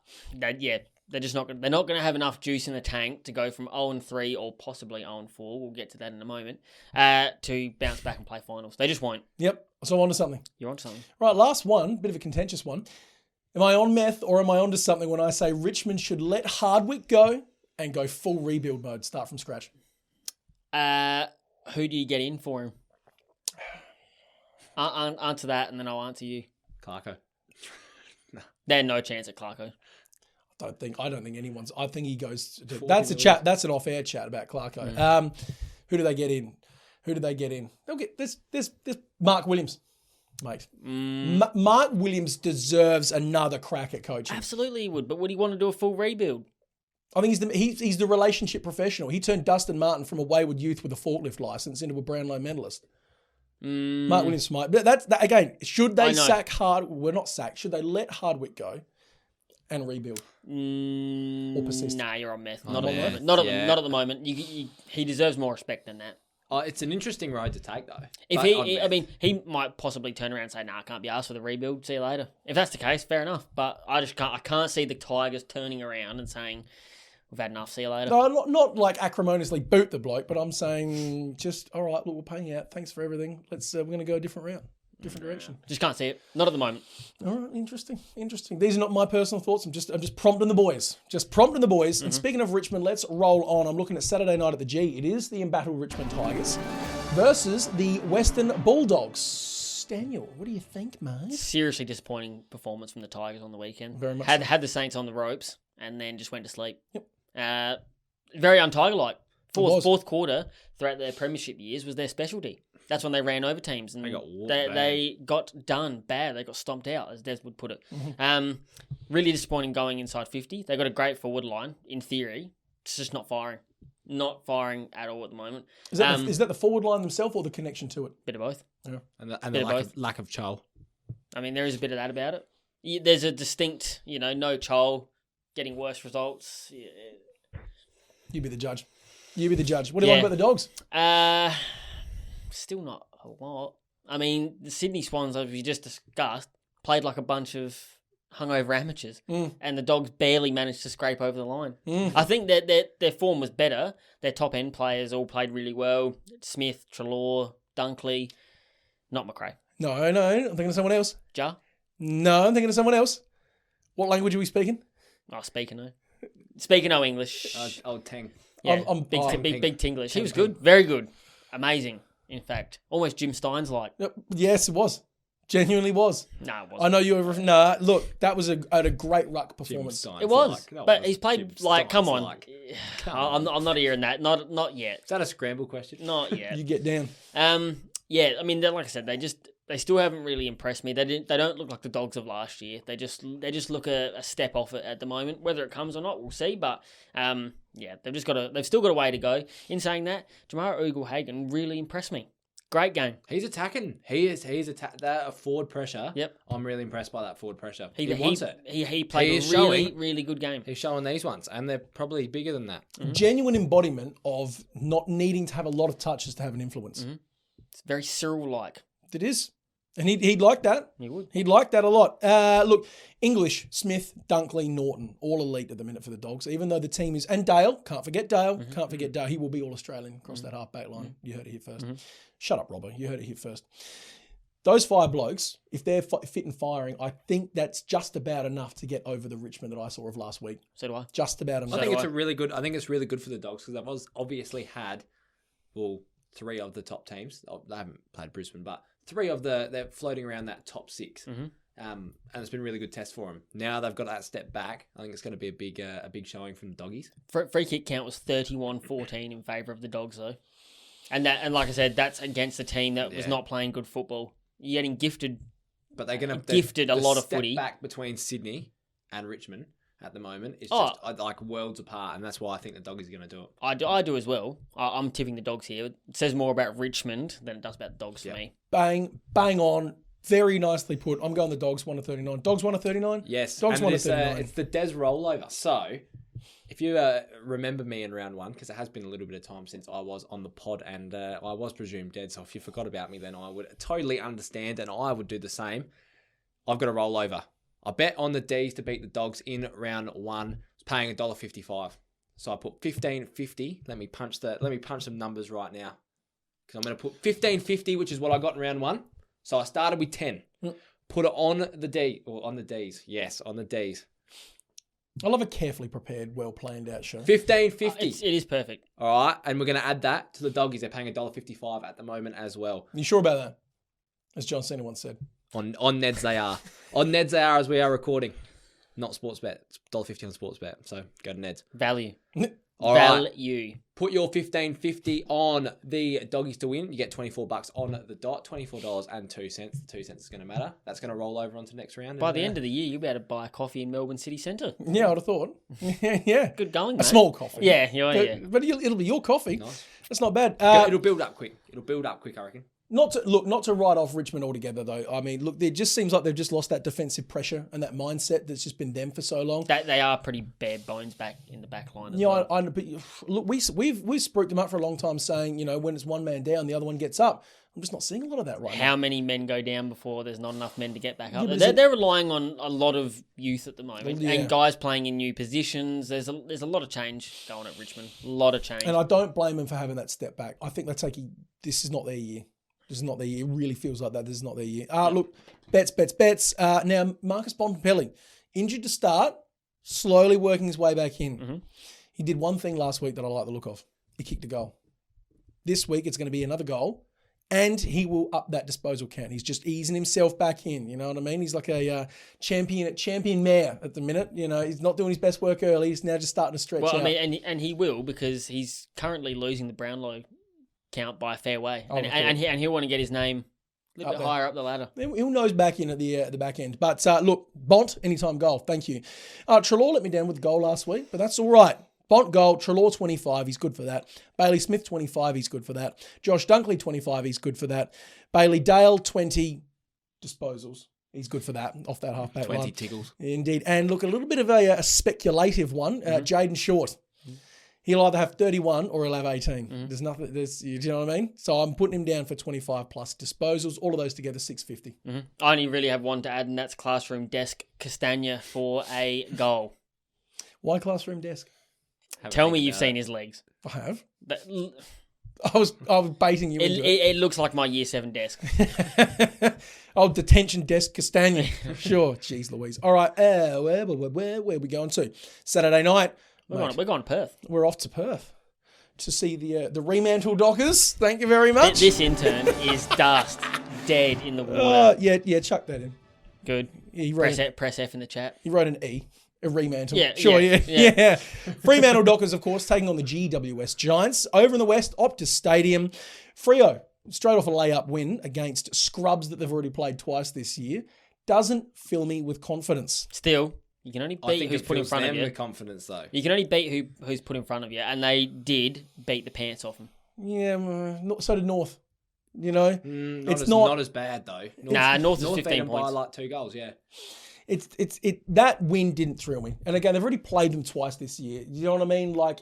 they're just not going to have enough juice in the tank to go from 0-3 or possibly 0-4, we'll get to that in a moment, to bounce back and play finals. They just won't. Yep. So, on to something. You're on to something. Right, last one, bit of a contentious one. Am I on meth or am I onto something when I say Richmond should let Hardwick go and go full rebuild mode, start from scratch? Who do you get in for him? Answer that and then I'll answer you. Clarko. No. There's no chance at Clarko. I don't think anyone's. I think he goes. That's a chat. That's an off-air chat about Clarko. Yeah. Who do they get in? They'll get this Mark Williams. Mate, Mark Williams deserves another crack at coaching. Absolutely he would, but would he want to do a full rebuild? I think he's the relationship professional. He turned Dustin Martin from a wayward youth with a forklift license into a Brownlow medalist. Mark Williams Smythe. But that again, should they sack We're not sacked. Should they let Hardwick go and rebuild? Or persist? Nah, you're on Meth. Not at the moment. Not at the moment. He deserves more respect than that. It's an interesting road to take, though. If he might possibly turn around and say, "Nah, I can't be asked for the rebuild. See you later." If that's the case, fair enough. But I can't see the Tigers turning around and saying, "We've had enough. See you later." No, not like acrimoniously boot the bloke, but I'm saying just all right. Look, we're paying you out. Thanks for everything. We're going to go a different route. Different direction. Just can't see it. Not at the moment. All right, interesting. These are not my personal thoughts. I'm just prompting the boys. And speaking of Richmond, let's roll on. I'm looking at Saturday night at the G. It is the embattled Richmond Tigers versus the Western Bulldogs. Daniel, what do you think, mate? Seriously disappointing performance from the Tigers on the weekend. Very much had the Saints on the ropes and then just went to sleep. Yep. Very un-Tiger-like. Fourth quarter throughout their premiership years was their specialty. That's when they ran over teams and they got done bad. They got stomped out, as Des would put it. Really disappointing going inside 50. They got a great forward line, in theory. It's just not firing. Not firing at all at the moment. Is that the forward line themselves or the connection to it? Bit of both. Yeah. And the lack of Chol. I mean, there is a bit of that about it. There's a distinct, no Chol, getting worse results. Yeah. You be the judge. What do you like about the Dogs? Still not a lot. I mean, the Sydney Swans, as we just discussed, played like a bunch of hungover amateurs, and the Dogs barely managed to scrape over the line. I think that their form was better. Their top end players all played really well. Smith, Treloar, Dunkley, not McRae. No, I'm thinking of someone else. Ja? No, I'm thinking of someone else. What language are we speaking? Oh, speaking no English. Old Tang. Yeah, big Tinglish. He was good, very good, amazing. In fact, almost Jim Stein's like. Yes, it was. Genuinely was. No, it wasn't. I know you were. Nah, look, that was a great ruck performance. It was, but he's played like. Come on, I'm not hearing that. Not yet. Is that a scramble question? Not yet. You get down. Yeah. I mean, like I said, they still haven't really impressed me. They don't look like the Dogs of last year. They just look a step off it at the moment. Whether it comes or not, we'll see. But they've still got a way to go. In saying that, Jamara Ugle-Hagan really impressed me. Great game. He's attacking. He's that forward pressure. Yep. I'm really impressed by that forward pressure. He wants it. He played really good game. He's showing these ones, and they're probably bigger than that. Genuine embodiment of not needing to have a lot of touches to have an influence. It's very Cyril-like. It is. And he'd like that. He would. He'd like that a lot. Look, English, Smith, Dunkley, Norton, all elite at the minute for the Dogs, even though the team is... And Dale, can't forget Dale. He will be all-Australian across that half-back line. You heard it here first. Shut up, Robbo. You heard it here first. Those 5 blokes, if they're fit and firing, I think that's just about enough to get over the Richmond that I saw of last week. So do I. Just about enough. I think it's really good for the Dogs because they've obviously had, 3 of the top teams. They haven't played Brisbane, but 3 of they're floating around that top 6. And it's been a really good test for them. Now they've got that step back. I think it's going to be a big showing from the Doggies. Free kick count was 31-14 in favour of the Dogs, though. And like I said, that's against a team that was not playing good football. You're getting gifted. But they're going to gifted a lot of footy. The step back between Sydney and Richmond at the moment is just like worlds apart, and that's why I think the Doggies are going to do it. I do as well. I'm tipping the Dogs here. It says more about Richmond than it does about the Dogs for me. Bang on. Very nicely put. I'm going the Dogs 1-39. Dogs 1-39? Yes. Dogs 1-39. It's the Des rollover. So, if you remember me in round 1, because it has been a little bit of time since I was on the pod and I was presumed dead, so if you forgot about me, then I would totally understand and I would do the same. I've got a rollover. I bet on the D's to beat the Dogs in round 1. It's paying $1.55. So I put 15.50. Let me punch some numbers right now. Because I'm going to put 15.50, which is what I got in round 1. So I started with 10. Put it on the D's. Yes, on the D's. I love a carefully prepared, well planned out show. 15.50. It is perfect. All right, and we're going to add that to the Doggies. They're paying $1.55 at the moment as well. You sure about that? As John Cena once said. On Neds they are. On Neds they are as we are recording. Not Sportsbet. It's $1.50 on Sportsbet. So go to Neds. Value. All right. Value. Put your $15.50 on the doggies to win. You get $24 on the dot. $24.02. The 2 cents is going to matter. That's going to roll over onto next round. By the end of the year, you'll be able to buy a coffee in Melbourne City Centre. Yeah, I'd have thought. Yeah. Good going, A mate. small coffee. Yeah. But it'll be your coffee. Nice. That's not bad. It'll build up quick. I reckon. Not to write off Richmond altogether, though. I mean, look, it just seems like they've just lost that defensive pressure and that mindset that's just been them for so long. They are pretty bare bones back in the back line. As Yeah, well. but look, we've spruiked them up for a long time, saying when it's one man down, the other one gets up. I'm just not seeing a lot of that right now. How many men go down before there's not enough men to get back up? Yeah, They're relying on a lot of youth at the moment, Yeah. and guys playing in new positions. There's a lot of change going at Richmond. A lot of change. And I don't blame them for having that step back. I think they're taking. This is not their year. This is not their year. It really feels like that. This is not their year. Look, bets. Now, Marcus Bontempelli, injured to start, slowly working his way back in. Mm-hmm. He did one thing last week that I like the look of. He kicked a goal. This week, it's going to be another goal, and he will up that disposal count. He's just easing himself back in. You know what I mean? He's like a champion mare at the minute. He's not doing his best work early. He's now just starting to stretch out. I mean, and he will, because he's currently losing the Brownlow count by a fair way, and he'll want to get his name a little bit higher up the ladder. He'll nose back in at the back end. But look, Bont, anytime goal. Thank you. Treloar let me down with the goal last week, but that's all right. Bont goal, Treloar 25, he's good for that. Bailey Smith 25, he's good for that. Josh Dunkley 25, he's good for that. Bailey Dale 20 disposals. He's good for that, off that half-back line. 20 tickles. Indeed. And look, a little bit of a speculative one, Jaden Short. He'll either have 31 or he'll have 18. There's nothing. Do you know what I mean? So I'm putting him down for 25 plus disposals. All of those together, 650. I only really have one to add, and that's Classroom Desk Castagna for a goal. Why classroom desk? Tell me you've seen his legs. I have. That, I was baiting you into it. it looks like my Year 7 desk. Detention desk Castagna. Sure. Jeez Louise. All right. Where are we going to? Saturday night. We're going to Perth. We're off to Perth to see the Fremantle Dockers. Thank you very much. This intern is dust, dead in the water. Yeah, chuck that in. Good. He Press F in the chat. He wrote an E. A Fremantle. Yeah, sure, yeah. yeah. Fremantle Dockers, of course, taking on the GWS Giants. Over in the West, Optus Stadium. Freo, straight off a layup win against scrubs that they've already played twice this year. Doesn't fill me with confidence. Still, you can only beat who's put in front of you. With confidence, though. You can only beat who's put in front of you, and they did beat the pants off them. Yeah, so did North. It's not as bad though. North is 15 beat them by points. like 2 goals. Yeah. That win didn't thrill me. And again, they've already played them twice this year. You know what I mean? Like,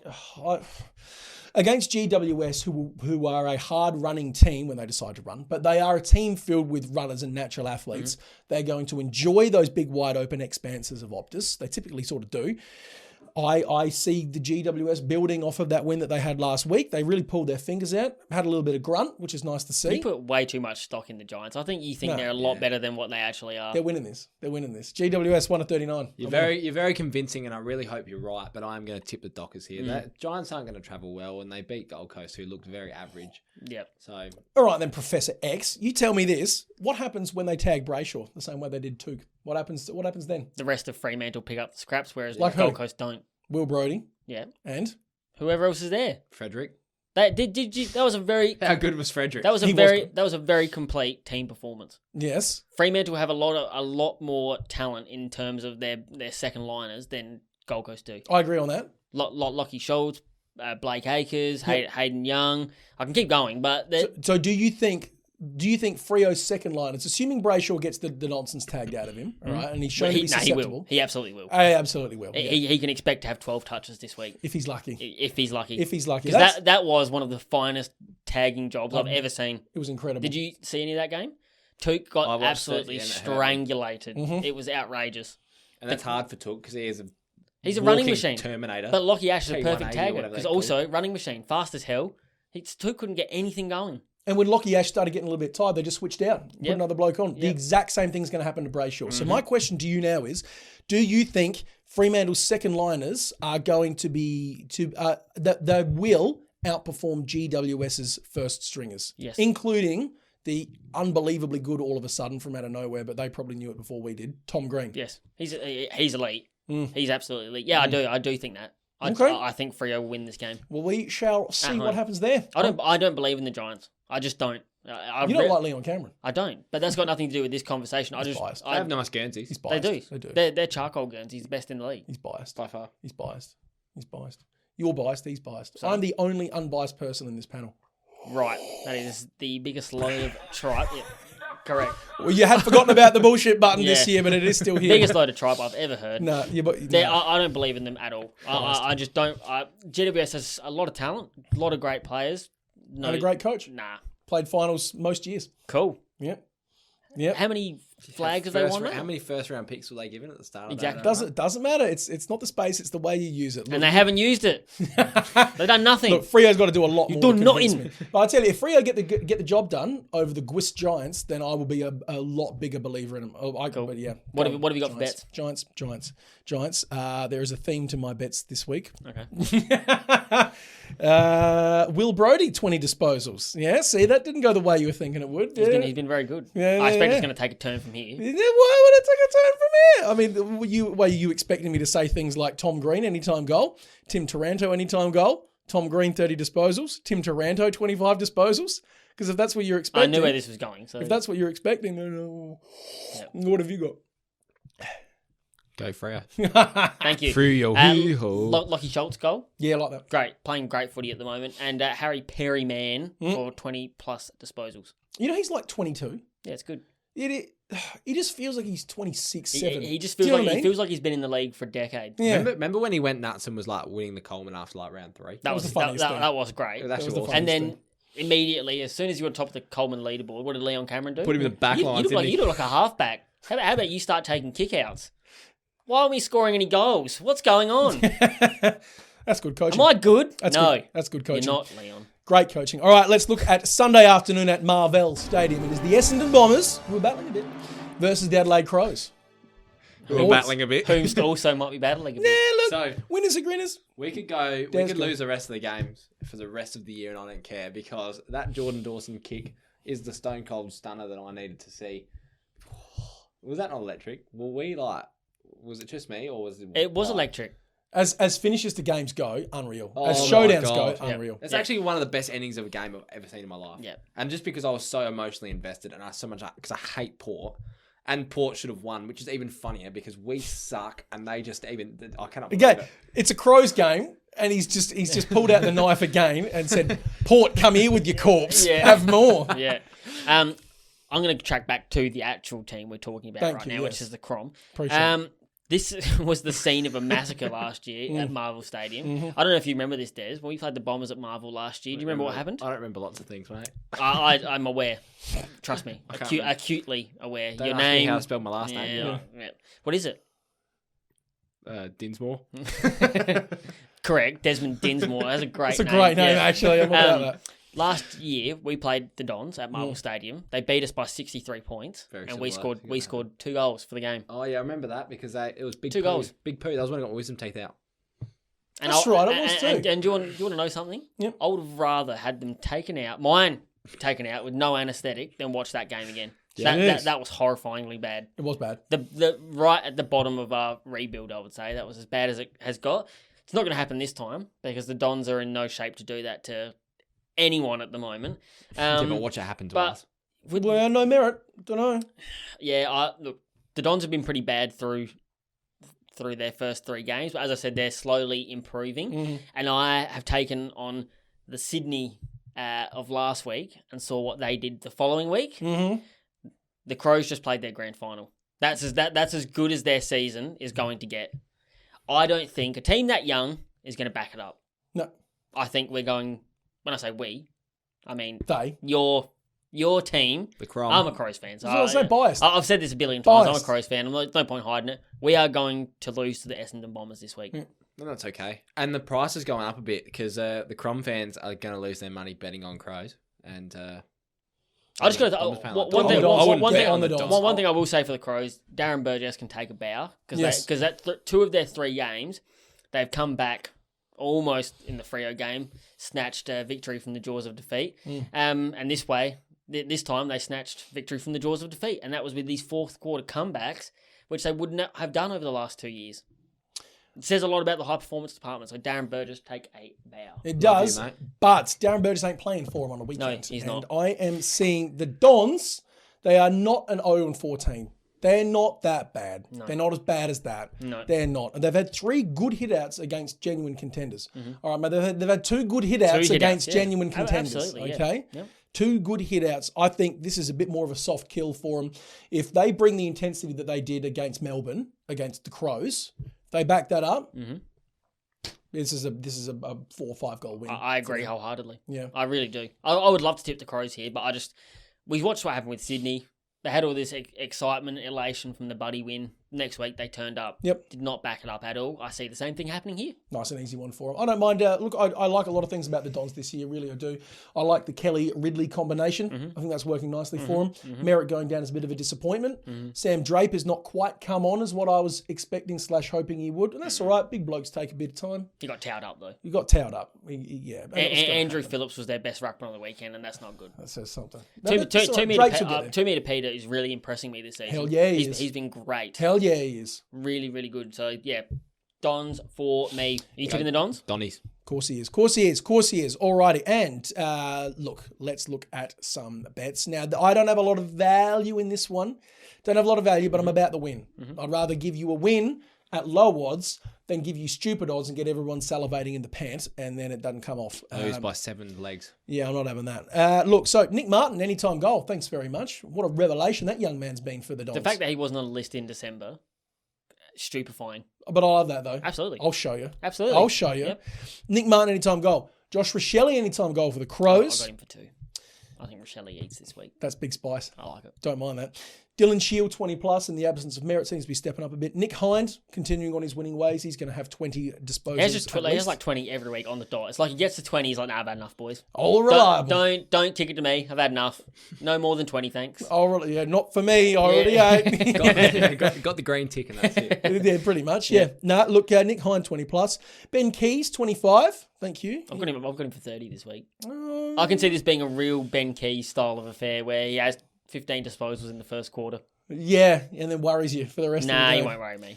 against GWS, who are a hard-running team when they decide to run, but they are a team filled with runners and natural athletes. They're going to enjoy those big, wide-open expanses of Optus. They typically sort of do. I see the GWS building off of that win that they had last week. They really pulled their fingers out, had a little bit of grunt, which is nice to see. You put way too much stock in the Giants. I think you think they're a lot better than what they actually are. They're winning this. GWS won at 39. You're very convincing, and I really hope you're right. But I'm going to tip the Dockers here. The Giants aren't going to travel well, and they beat Gold Coast, who looked very average. Yep. So all right then, Professor X, you tell me this: what happens when they tag Brayshaw the same way they did Took? What happens then? The rest of Fremantle pick up the scraps, whereas Like Gold who? Coast don't. Will Brodie. Yeah. And? Whoever else is there. Frederick. That was a very How good was Frederick? That was a very complete team performance. Yes. Fremantle have a lot more talent in terms of their second liners than Gold Coast do. I agree on that. Lockie Schultz, Blake Acres, Hayden Young. I can keep going, but so do you think Freo's second line, it's assuming Brayshaw gets the nonsense tagged out of him, all right, and he's shown to be susceptible. He will. He absolutely will. I absolutely will. He can expect to have 12 touches this week. If he's lucky. If he's lucky. Because that was one of the finest tagging jobs I've ever seen. It was incredible. Did you see any of that game? Took got absolutely strangulated. It was outrageous. And that's hard for Took because he's a running machine. Terminator. But Lockie Ash is a perfect T180 tagger because also running machine, fast as hell. Took couldn't get anything going. And when Lockie Ash started getting a little bit tired, they just switched out, put another bloke on. The exact same thing's going to happen to Brayshaw. So my question to you now is, do you think Fremantle's second liners are going to be that they will outperform GWS's first stringers? Yes. Including the unbelievably good all of a sudden from out of nowhere, but they probably knew it before we did, Tom Green. Yes. He's elite. He's absolutely elite. Yeah, I do think that. I think Freo will win this game. Well, we shall see home. what happens there. I don't believe in the Giants. I just don't. You don't like Leon Cameron. I don't. But that's got nothing to do with this conversation. He's biased. They have nice Guernseys. He's They biased. do. They do. They're charcoal Guernseys. He's the best in the league. He's biased. By far. He's biased. He's biased. You're biased. He's biased. So- I'm the only unbiased person in this panel. Right. That is the biggest load of tripe. Yeah, correct. Well, you had forgotten about the bullshit button this Yeah. year, but it is still here. Biggest load of tripe I've ever heard. No, yeah, but I don't believe in them at all. I just don't. GWS has a lot of talent, a lot of great players. No, and a great coach. Nah. Played finals most years. Cool. Yeah. Yeah. How many flags have they won? How many first round picks were they given at the start of Exactly. that? Doesn't matter. It's not the space, it's the way you use it. Look, And they haven't used it. They've done nothing. look, Freo's got to do a lot more. done to nothing. convince me. But I tell you, if Freo get the job done over the Gwist Giants, then I will be a lot bigger believer in them. Cool. But yeah. What have you got for bets? Giants. There is a theme to my bets this week. Okay. Will Brodie 20 disposals. Yeah, see, that didn't go the way you were thinking it would. Yeah. He's been very good. Yeah, I expect yeah. it's going to take a turn from here. Why would it take a turn from here? I mean, were you expecting me to say things like Tom Green anytime goal, Tim Taranto anytime goal, Tom Green 30 disposals, Tim Taranto 25 disposals? Because if that's what you're expecting, I knew where this was going. So if that's what you're expecting, then what have you got? Go Freo. thank you. Freo. Lockie Schultz goal. Yeah, like that. Great. Playing great footy at the moment. And Harry Perryman for 20 plus disposals. You know, he's like 22. Yeah, it's good. He just feels like he's 26, 7. He just Do feels you know like what I he mean? feels like he's been in the league for decades. Yeah. Remember when he went nuts and was like winning the Coleman after like round 3? That was was the funniest thing. that was great. It was actually the awesome. And funniest then immediately, as soon as you were top of the Coleman leaderboard, what did Leon Cameron do? Put him in the back lines, didn't he? You look like a halfback. How about you start taking kickouts? Why aren't we scoring any goals? What's going on? That's good coaching. Am I good? That's no. good. That's good coaching. You're not, Leon. Great coaching. All right, let's look at Sunday afternoon at Marvell Stadium. It is the Essendon Bombers, who are battling a bit, versus the Adelaide Crows. We're battling a bit. Who also might be battling a Yeah, bit. look, So winners are grinners. we could go. We Des could go. lose the rest of the games for the rest of the year, and I don't care because that Jordan Dawson kick is the stone cold stunner that I needed to see. Was that not electric? Was it just me or was it? It was electric. As finishes to games go, unreal. As Oh my showdowns God. go, unreal. It's actually one of the best endings of a game I've ever seen in my life. Yeah. And just because I was so emotionally invested and because I hate Port, and Port should have won, which is even funnier because we suck and they just I cannot believe Again, it. it's a Crows game, and he's just pulled out the knife again and said, "Port, come here with your corpse. Yeah. Have more." Yeah. I'm going to track back to the actual team we're talking about Thank right you, now, yes. which is the Crom. Appreciate it. This was the scene of a massacre last year at Marvel Stadium. I don't know if you remember this, Des. When we played the Bombers at Marvel last year, do you remember what happened? I don't remember lots of things, mate. I'm aware. Trust me. can't remember. Acutely aware. Don't Your ask me name. how to spell my last name. Yeah. What is it? Dinsmore. Correct. Desmond Dinsmore. That's a great It's a name. great name, Yeah. actually. I'm about that. Last year we played the Dons at Marvel Stadium. They beat us by 63 points, Very and we similar. scored 2 goals for the game. Oh yeah, I remember that because it was big 2 poo. goals. Big poo. That was when I got my wisdom teeth out. And That's right, it was too. And do you want to know something? Yep. I would have rather had them taken out with no anaesthetic than watch that game again. Yes. That was horrifyingly bad. It was bad. The right at the bottom of our rebuild, I would say that was as bad as it has got. It's not going to happen this time because the Dons are in no shape to do that to anyone at the moment. But watch it happen to but us. Well, no merit. Don't know. Yeah, look, the Dons have been pretty bad through their first 3 games, but as I said, they're slowly improving. And I have taken on the Sydney of last week and saw what they did the following week. The Crows just played their grand final. That's as good as their season is going to get. I don't think a team that young is going to back it up. No. I think we're going. When I say we, I mean They. your team. The Crom. I'm a Crows fan, so I was so biased. I've said this a billion times. I'm a Biased. Crows fan. There's no point hiding it. We are going to lose to the Essendon Bombers this week. No, that's okay. And the price is going up a bit because the Crom fans are going to lose their money betting on Crows. And I just got to Bombers fan like one Dons. thing. I wouldn't One bet thing on the Dons. one thing I will say for the Crows, Darren Burgess can take a bow Yes. because that 2 of their 3 games, they've come back almost in the Freo game, snatched victory from the jaws of defeat. And this time they snatched victory from the jaws of defeat, and that was with these fourth quarter comebacks, which they would not have done over the last 2 years. It says a lot about the high performance department. So Darren Burgess, take a bow. It does, mate. but Darren Burgess ain't playing for him on a weekend. No, he's not. And I am seeing the Dons. They are not an 0-14. They're not that bad. No. They're not as bad as that. No. They're not. And they've had 3 good hitouts against genuine contenders. All right, mate, they've had 2 good hitouts against genuine contenders. Absolutely, okay? Yeah. Yep. 2 good hitouts. I think this is a bit more of a soft kill for them. If they bring the intensity that they did against Melbourne, against the Crows, if they back that up, this is a 4 or 5 goal win. I agree wholeheartedly. Yeah. I really do. I would love to tip the Crows here, but we watched what happened with Sydney. They had all this excitement, elation from the Buddy win. Next week, they turned up. Yep. Did not back it up at all. I see the same thing happening here. Nice and easy one for them. I don't mind. Look, I like a lot of things about the Dons this year, really I do. I like the Kelly-Ridley combination. I think that's working nicely for them. Merritt going down as a bit of a disappointment. Sam Drape has not quite come on as what I was expecting / hoping he would. And that's all right. Big blokes take a bit of time. He got towed up, though. You got towed up. Yeah. Andrew Phillips was their best ruckman on the weekend, and that's not good. That says something. 2 metre Peter is really impressing me this season. Hell yeah, he is. He's been great. Hell yeah, he is. Really, really good. So, yeah, Dons for me. Are you tipping the Dons? Donnies. Of course he is. Alrighty. And look, let's look at some bets. Now, I don't have a lot of value in this one. Don't have a lot of value, but I'm about the win. I'd rather give you a win at low odds than give you stupid odds and get everyone salivating in the pants and then it doesn't come off. Lose by 7 legs. Yeah, I'm not having that. Look, so Nick Martin, anytime goal. Thanks very much. What a revelation that young man's been for the Dons. The fact that he wasn't on the list in December, stupefying. But I love that, though. Absolutely. I'll show you. Absolutely. I'll show you. Yep. Nick Martin, anytime goal. Josh Rochelle, anytime goal for the Crows. I got him for 2. I think Rochelle eats this week. That's big spice. I like it. Don't mind that. Dylan Shield, 20 plus in the absence of Merritt, seems to be stepping up a bit. Nick Hind, continuing on his winning ways. He's going to have 20 disposals. He has like 20 every week on the dot. It's like he gets to 20, he's like, nah, I've had enough, boys. All reliable. Don't kick it to me. I've had enough. No more than 20, thanks. Yeah, not for me. I already ate. got the green tick and that's it. Yeah, pretty much. Yeah. No, look, Nick Hind, 20 plus. Ben Keys, 25. Thank you. I've got him for 30 this week. I can see this being a real Ben Keys style of affair where he has 15 disposals in the first quarter. Yeah, and then worries you for the rest of the game. Nah, he won't worry me.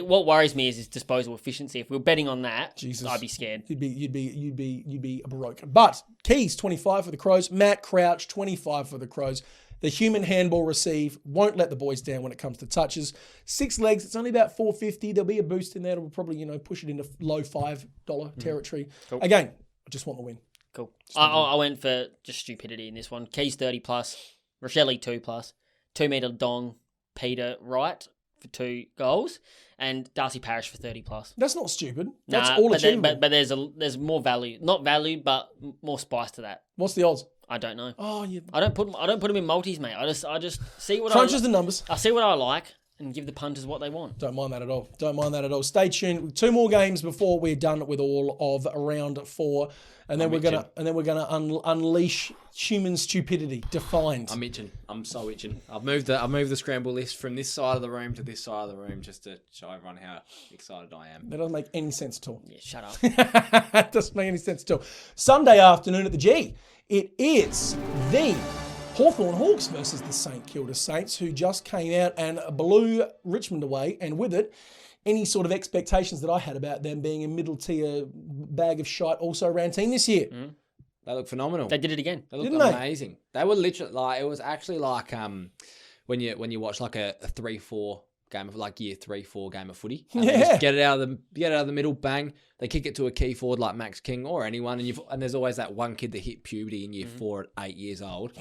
What worries me is his disposal efficiency. If we were betting on that, Jesus, I'd be scared. You'd be broke. But Keys, 25 for the Crows. Matt Crouch, 25 for the Crows. The human handball receive won't let the boys down when it comes to touches. 6 legs, it's only about $4.50. There'll be a boost in there. It'll probably, push it into low $5 territory. Cool. Again, I just want the win. Cool. I went for just stupidity in this one. Keys 30 plus, Rochelle 2 plus, 2 metre Dong, Peter Wright for 2 goals, and Darcy Parish for 30 plus. That's not stupid. That's all achievable. But there's more value, not value, but more spice to that. What's the odds? I don't know. Oh, yeah. I don't put them in multis, mate. I just see what crunches the numbers. I see what I like and give the punters what they want. Don't mind that at all. Stay tuned. 2 more games before we're done with all of round 4, and then we're gonna unleash human stupidity defined. I'm itching. I'm so itching. I've moved the scramble list from this side of the room to this side of the room just to show everyone how excited I am. That doesn't make any sense at all. Yeah, shut up. That doesn't make any sense at all. Sunday afternoon at the G. It is the Hawthorn Hawks versus the St Kilda Saints, who just came out and blew Richmond away, and with it, any sort of expectations that I had about them being a middle tier bag of shite also ran team this year. They look phenomenal. They did it again. They look amazing. They were literally like, it was actually like when you watch like a 3-4 game of like year 3-4 game of footy. And they just get it out of the middle, bang. They kick it to a key forward like Max King or anyone, and there's always that one kid that hit puberty in year 4 at 8 years old.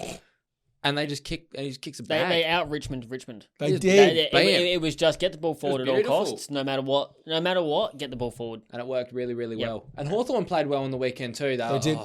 And they just kick, and he just kicks a bag. They out Richmond. They did. It was just get the ball forward at all costs, no matter what, get the ball forward. And it worked really, really well. And Hawthorn played well on the weekend too. They did.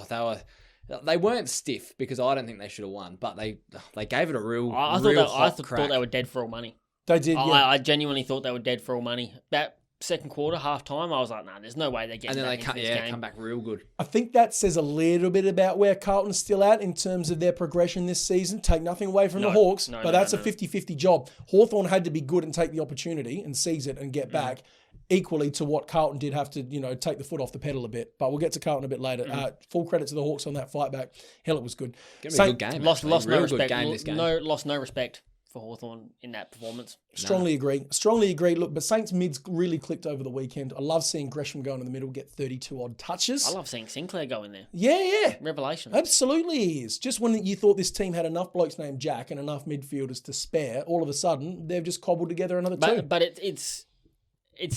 They weren't stiff because I don't think they should have won, but they gave it a real. I thought they were dead for all money. They did. I genuinely thought they were dead for all money. That second quarter, half time, I was like, nah, there's no way they're getting back into this game. Come back real good. I think that says a little bit about where Carlton's still at in terms of their progression this season. Take nothing away from the Hawks, but that's a 50-50 job. Hawthorn had to be good and take the opportunity and seize it and get back equally to what Carlton did have to, take the foot off the pedal a bit. But we'll get to Carlton a bit later. Full credit to the Hawks on that fight back. Hell, it was good. Gonna be a good game. Lost no respect. Lost no respect. for Hawthorn in that performance. Strongly agree. Strongly agree. Look, but Saints mids really clicked over the weekend. I love seeing Gresham go in the middle, get 32 odd touches. I love seeing Sinclair go in there. Yeah. Revelation. Absolutely he is. Just when you thought this team had enough blokes named Jack and enough midfielders to spare, all of a sudden they've just cobbled together another two. But it's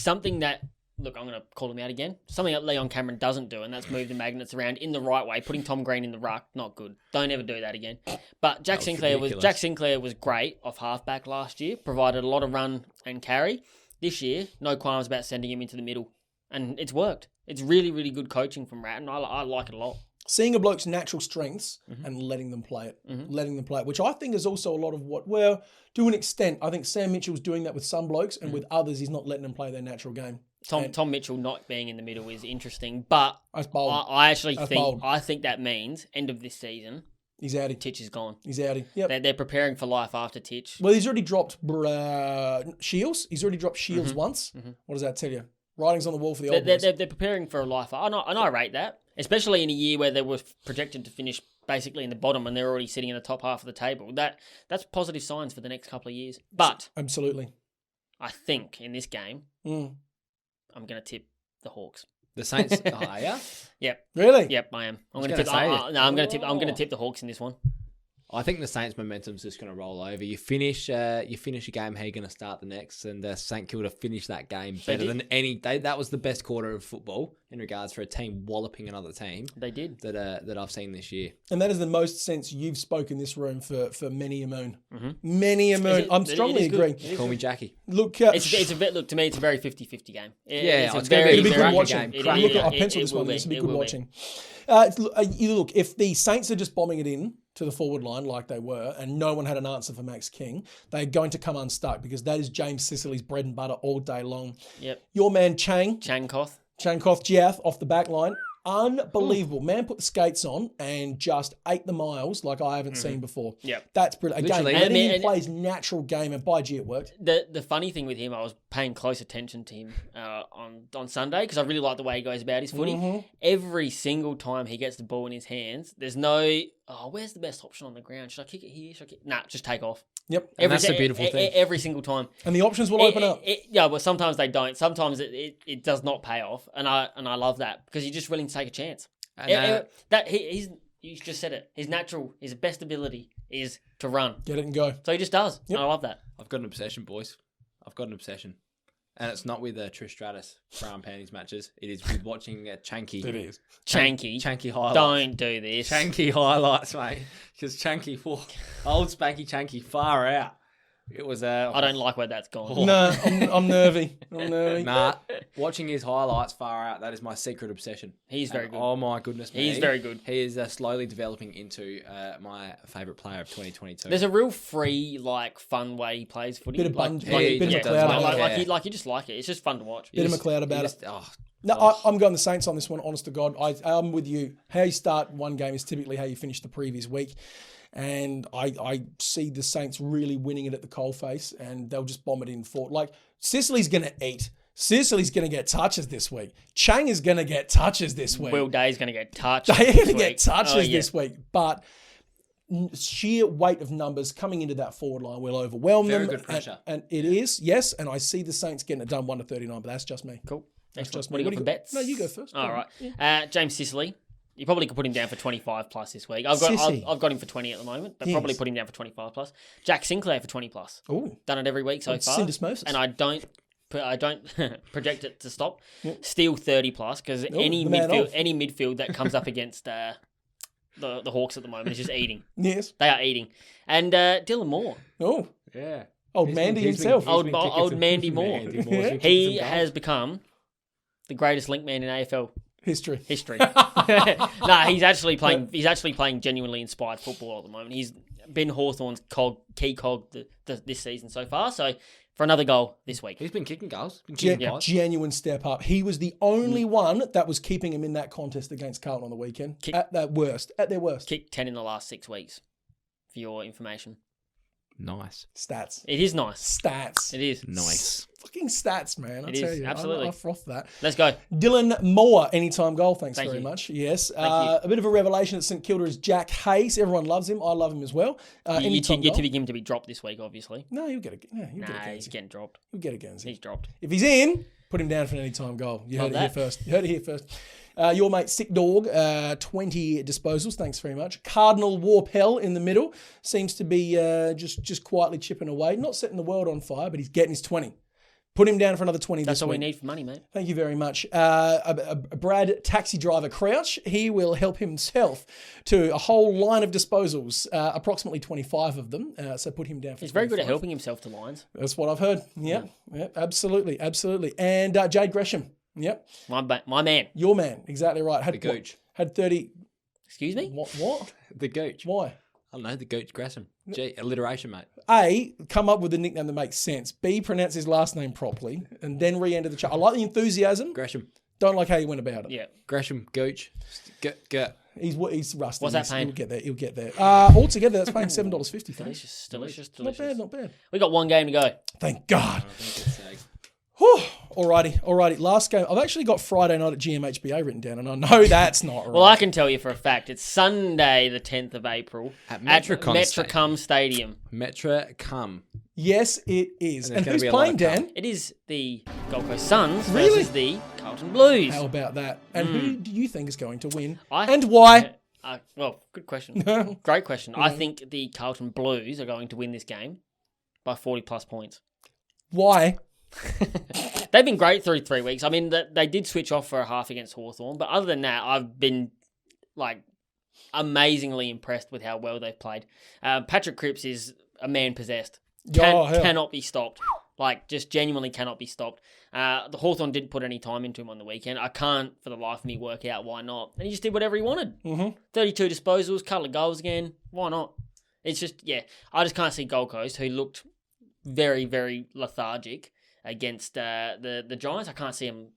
something that, look, I'm going to call him out again. Something that Leon Cameron doesn't do, and that's move the magnets around in the right way. Putting Tom Green in the ruck, not good. Don't ever do that again. But Jack Sinclair was great off halfback last year. Provided a lot of run and carry. This year, no qualms about sending him into the middle, and it's worked. It's really, really good coaching from Ratton. I like it a lot. Seeing a bloke's natural strengths and letting them play it. Which I think is also a lot of what, well, to an extent, I think Sam Mitchell's doing that with some blokes, and with others, he's not letting them play their natural game. Tom Mitchell not being in the middle is interesting, but That's bold. I actually That's think bold. I think that means end of this season, He's outie. Titch is gone. He's outie. Yep. They're preparing for life after Titch. Well, he's already dropped Shields. He's already dropped Shields once. What does that tell you? Writing's on the wall for the old boys. They're preparing for a life, and I rate that, especially in a year where they were projected to finish basically in the bottom and they're already sitting in the top half of the table. That's positive signs for the next couple of years. But Absolutely. I think in this game, I'm going to tip the Hawks. The Saints, are you? Yep. Really? Yep, I am. I'm was going to gonna tip. say it. I'm going to tip the Hawks in this one. I think the Saints' momentum's just going to roll over. You finish a game, how you going to start the next? And St Kilda finished that game better than any. That was the best quarter of football in regards for a team walloping another team. They did. That I've seen this year. And that is the most sense you've spoken this room for many a moon. Many a moon. I'm strongly agreeing. Call me Jackie. Look, It's a bit. Look, to me, it's a very 50-50 game. It's it'll be good very watching. game. Look, I penciled this one. This will be good watching. Look, if the Saints are just bombing it in to the forward line like they were, and no one had an answer for Max King, they're going to come unstuck because that is James Sicily's bread and butter all day long. Yep. Your man Chankoth Jiath off the back line. Unbelievable. Man put the skates on and just ate the miles like I haven't seen before. Yep. That's brilliant. Again, Literally. letting him play his natural game, and by G, it worked. The funny thing with him, I was paying close attention to him on Sunday because I really like the way he goes about his footy. Every single time he gets the ball in his hands, there's no, where's the best option on the ground? Should I kick it here? Nah, just take off. Yep. And that's the beautiful thing. Every single time. And the options will open up. Yeah, but sometimes they don't. Sometimes it does not pay off, and I love that because you're just willing to take a chance. And, You just said it. His best ability is to run. Get it and go. So he just does. Yep. And I love that. I've got an obsession, boys. I've got an obsession. And it's not with Trish Stratus bra and panties matches. It is with watching Chanky. It is. Chanky highlights. Don't do this. Chanky highlights, mate. Because Chanky, old Spanky Chanky, far out. It was I don't like where that's gone. No, I'm nervy. I'm nervy. Nah, watching his highlights far out, that is my secret obsession. He's very good. Oh my goodness me. He's very good. He is slowly developing into my favourite player of 2022. There's a real free, fun way he plays footy. Bit of bit of yeah, McLeod. You just like it. It's just fun to watch. Bit of McLeod about it. Oh, No, I'm going the Saints on this one, honest to God. I'm with you. How you start one game is typically how you finish the previous week. And I see the Saints really winning it at the coalface, and they'll just bomb it in for. Like, Sicily's going to eat. Sicily's going to get touches this week. Chang is going to get touches this week. Will Day's going to get touched. They're going to get touches this week. But sheer weight of numbers coming into that forward line will overwhelm them. Very good pressure. And it is, yes. And I see the Saints getting it done 1-39, but that's just me. Cool. That's just What me. do you got for bets? No, you go first. All right. James Sicily. You probably could put him down for 25 plus this week. I've got him for 20 at the moment, but probably put him down for 25 plus. Jack Sinclair for 20 plus. Ooh. Done it every week so far. Syndesmosis. And I don't project it to stop. Still 30 plus because any midfield that comes up against the Hawks at the moment is just eating. Yes. They are eating. And Dylan Moore. Oh. yeah. Old Mandy himself. Old Mandy Moore. He has become the greatest link man in AFL history. Nah, he's actually playing genuinely inspired football at the moment. He's been Hawthorn's key cog this season so far. So for another goal this week, He's been kicking goals. Genuine step up. He was the only one that was keeping him in that contest against Carlton on the weekend. At their worst. Kicked 10 in the last 6 weeks. For your information, Nice. Stats. it is nice. Stats. It is Nice. Fucking stats, man. I It tell is, you. absolutely. I froth that. Let's go. Dylan Moore, anytime goal. Thanks Thank very you. much. Yes. Thank you. A bit of a revelation at St Kilda is Jack Hayes. Everyone loves him. I love him as well. You're Anytime goal. tipping him to be dropped this week, obviously. No, he'll get a Guernsey. He's getting dropped. He'll get a Guernsey. He's dropped. If he's in, put him down for an anytime goal. You heard Love it here that. first. You heard it here first. Your mate Sick Dog, 20 disposals. Thanks very much. Cardinal Warpel in the middle seems to be just quietly chipping away. Not setting the world on fire, but he's getting his 20. Put him down for another 20 That's this all week. we need for money, mate. Thank you very much. Brad Taxi Driver Crouch, he will help himself to a whole line of disposals, approximately 25 of them. So put him down for He's very good at 25. helping himself to lines. That's what I've heard. Yeah, absolutely. And Jade Gresham. Yep. My man. Your man. Exactly right. The Gooch. Had 30. Excuse me? What? The Gooch. Why? I don't know, the Gooch Gresham. Gee, alliteration, mate. A, come up with a nickname that makes sense. B, pronounce his last name properly. And then re-enter the chat. I like the enthusiasm. Gresham. Don't like how you went about it. Yeah. Gresham, Gooch. Get. He's rusty. What's that paying? He'll get there. Altogether, that's paying $7.50. Delicious. Not bad. We got one game to go. Thank God. Whew. Alrighty. Last game. I've actually got Friday night at GMHBA written down, and I know that's not right. Well, I can tell you for a fact, it's Sunday, the 10th of April, At Metricon Stadium. Metricon. Yes, it is. And And there's who's gonna be a lot playing, of Dan? cum. It is the Gold Coast Suns Really? versus the Carlton Blues. How about that? And who do you think is going to win? I- And why? Well, good question. Great question. I think the Carlton Blues are going to win this game by 40-plus points. Why? They've been great through 3 weeks. I mean, they did switch off for a half against Hawthorn, but other than that, I've been amazingly impressed with how well they've played. Patrick Cripps is a man possessed. Cannot be stopped. Just genuinely cannot be stopped. The Hawthorn didn't put any time into him on the weekend. I can't for the life of me work out why not. And he just did whatever he wanted. 32 disposals, couple of goals again. Why not? It's just, I just can't see Gold Coast, who looked very, very lethargic against the Giants. I can't see them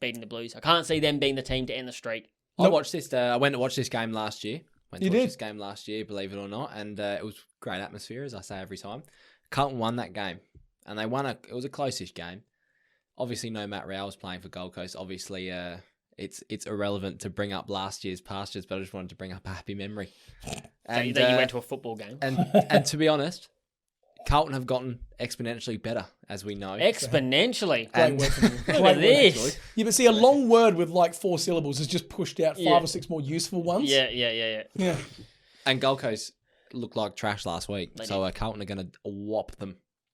beating the Blues. I can't see them being the team to end the streak. I watched this. I went to watch this game last year. This game last year, believe it or not, and it was great atmosphere, as I say every time. Carlton won that game, and they won it was a close-ish game. Obviously, no Matt Rowell was playing for Gold Coast. Obviously, it's irrelevant to bring up last year's pastures, but I just wanted to bring up a happy memory. And then you went to a football game. And to be honest, Carlton have gotten exponentially better, as we know. Exponentially. And Look at this. Yeah, but see, a long word with 4 syllables has just pushed out 5 or 6 more useful ones. Yeah. And Gold Coast looked like trash last week, so Carlton are going to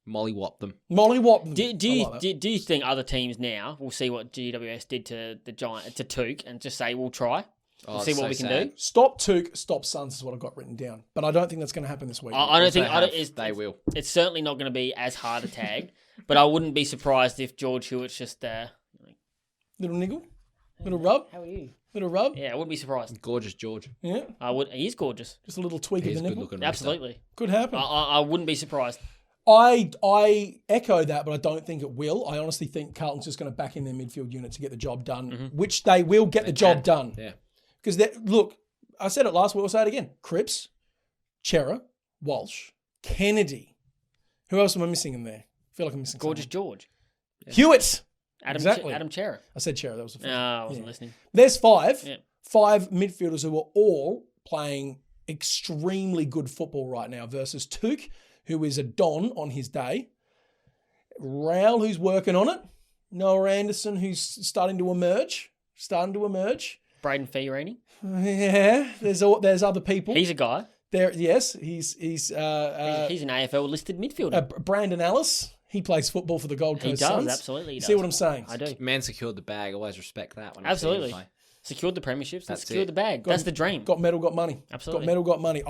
mollywop them. Mollywop. Do you think other teams now will see what GWS did to the Giant to Took and just say we'll try? We'll see what we can do. Stop Took, stop Suns is what I've got written down. But I don't think that's going to happen this week. I don't think they will. It's certainly not going to be as hard a tag, but I wouldn't be surprised if George Hewitt's just Little niggle? Little rub? How are you? Little rub? Yeah, I wouldn't be surprised. Gorgeous George. Yeah. He is gorgeous. Just a little tweak He's of a the good nipple. looking. Absolutely. Could happen. I wouldn't be surprised. I echo that, but I don't think it will. I honestly think Carlton's just going to back in their midfield unit to get the job done, which they will get the job done. Yeah. Because, look, I said it last week, I'll say it again. Cripps, Chera, Walsh, Kennedy. Who else am I missing in there? I feel like I'm missing Gorgeous someone. George. Yeah. Hewitt. Adam Chera. I said Chera. That was the first. No, I wasn't listening. There's 5. Yeah. 5 midfielders who are all playing extremely good football right now versus Took, who is a Don on his day. Raul, who's working on it. Noah Anderson, who's starting to emerge. Braden Fiorini. Yeah, there's other people. He's a guy. He's He's an AFL listed midfielder. Brandon Ellis. He plays football for the Gold Coast He does, Suns. absolutely. He does. See what I'm saying? I do. Man secured the bag. Always respect that. When Absolutely. I see him play. Secured the premierships. That's Secured it. the bag. That's the dream. Got medal, got money. Absolutely. Got medal, got money.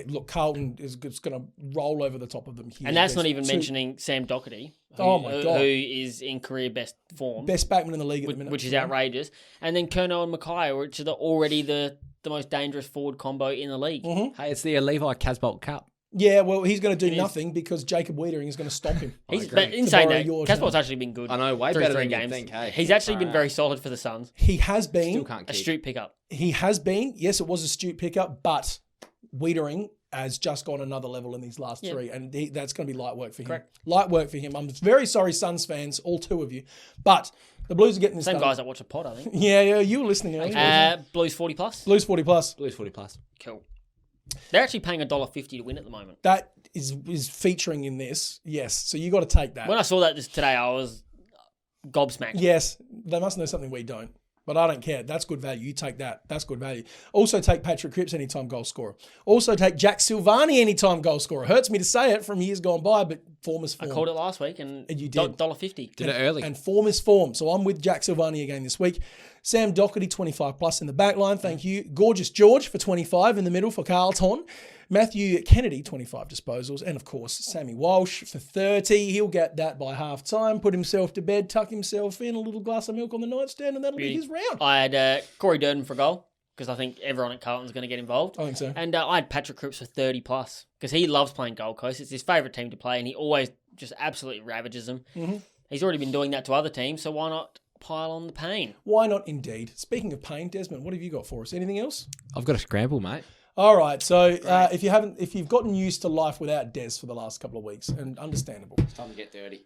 Look, Carlton is going to roll over the top of them here. And that's not even mentioning Sam Doherty, God. who is in career best form. Best backman in the league at the minute. Which is outrageous. And then Kerno and Mackay, which are already the most dangerous forward combo in the league. Mm-hmm. Hey, it's the Levi Casbolt Cup. Yeah, well, he's going to do nothing because Jacob Wiedering is going to stomp him. But in saying that, Casboult's actually been good. I know, way through better 3 than games. you think, hey. He's actually been very solid for the Suns. He has been Still can't keep. Astute pickup. He has been. Yes, it was a astute pickup, but Wiedering has just gone another level in these last three, and that's going to be light work for him. Correct. Light work for him. I'm very sorry, Suns fans, all two of you, but the Blues are getting this Same done. guys that watch a pod, I think. Yeah, you were listening earlier. Blues 40 plus. Blues 40 plus. Blues 40 plus. Cool. They're actually paying $1.50 to win at the moment. That is featuring in this. Yes, so you got to take that. When I saw that today, I was gobsmacked. Yes, they must know something we don't. But I don't care. That's good value. You take that. That's good value. Also take Patrick Cripps anytime goal scorer. Also take Jack Silvani anytime goal scorer. Hurts me to say it from years gone by, but form is form. I called it last week and you did. $1.50. Did it early. And form is form. So I'm with Jack Silvani again this week. Sam Doherty, 25 plus in the back line. Thank you. Gorgeous George for 25 in the middle for Carlton. Matthew Kennedy, 25 disposals. And, of course, Sammy Walsh for 30. He'll get that by half time, put himself to bed, tuck himself in, a little glass of milk on the nightstand, and that'll be his round. I had Corey Durden for goal because I think everyone at Carlton's going to get involved. I think so. And I had Patrick Cripps for 30 plus because he loves playing Gold Coast. It's his favourite team to play, and he always just absolutely ravages them. Mm-hmm. He's already been doing that to other teams, so why not pile on the pain? Why not, indeed? Speaking of pain, Desmond, what have you got for us? Anything else? I've got a scramble, mate. All right. So if you've gotten used to life without Des for the last couple of weeks, and understandable, It's time to get dirty.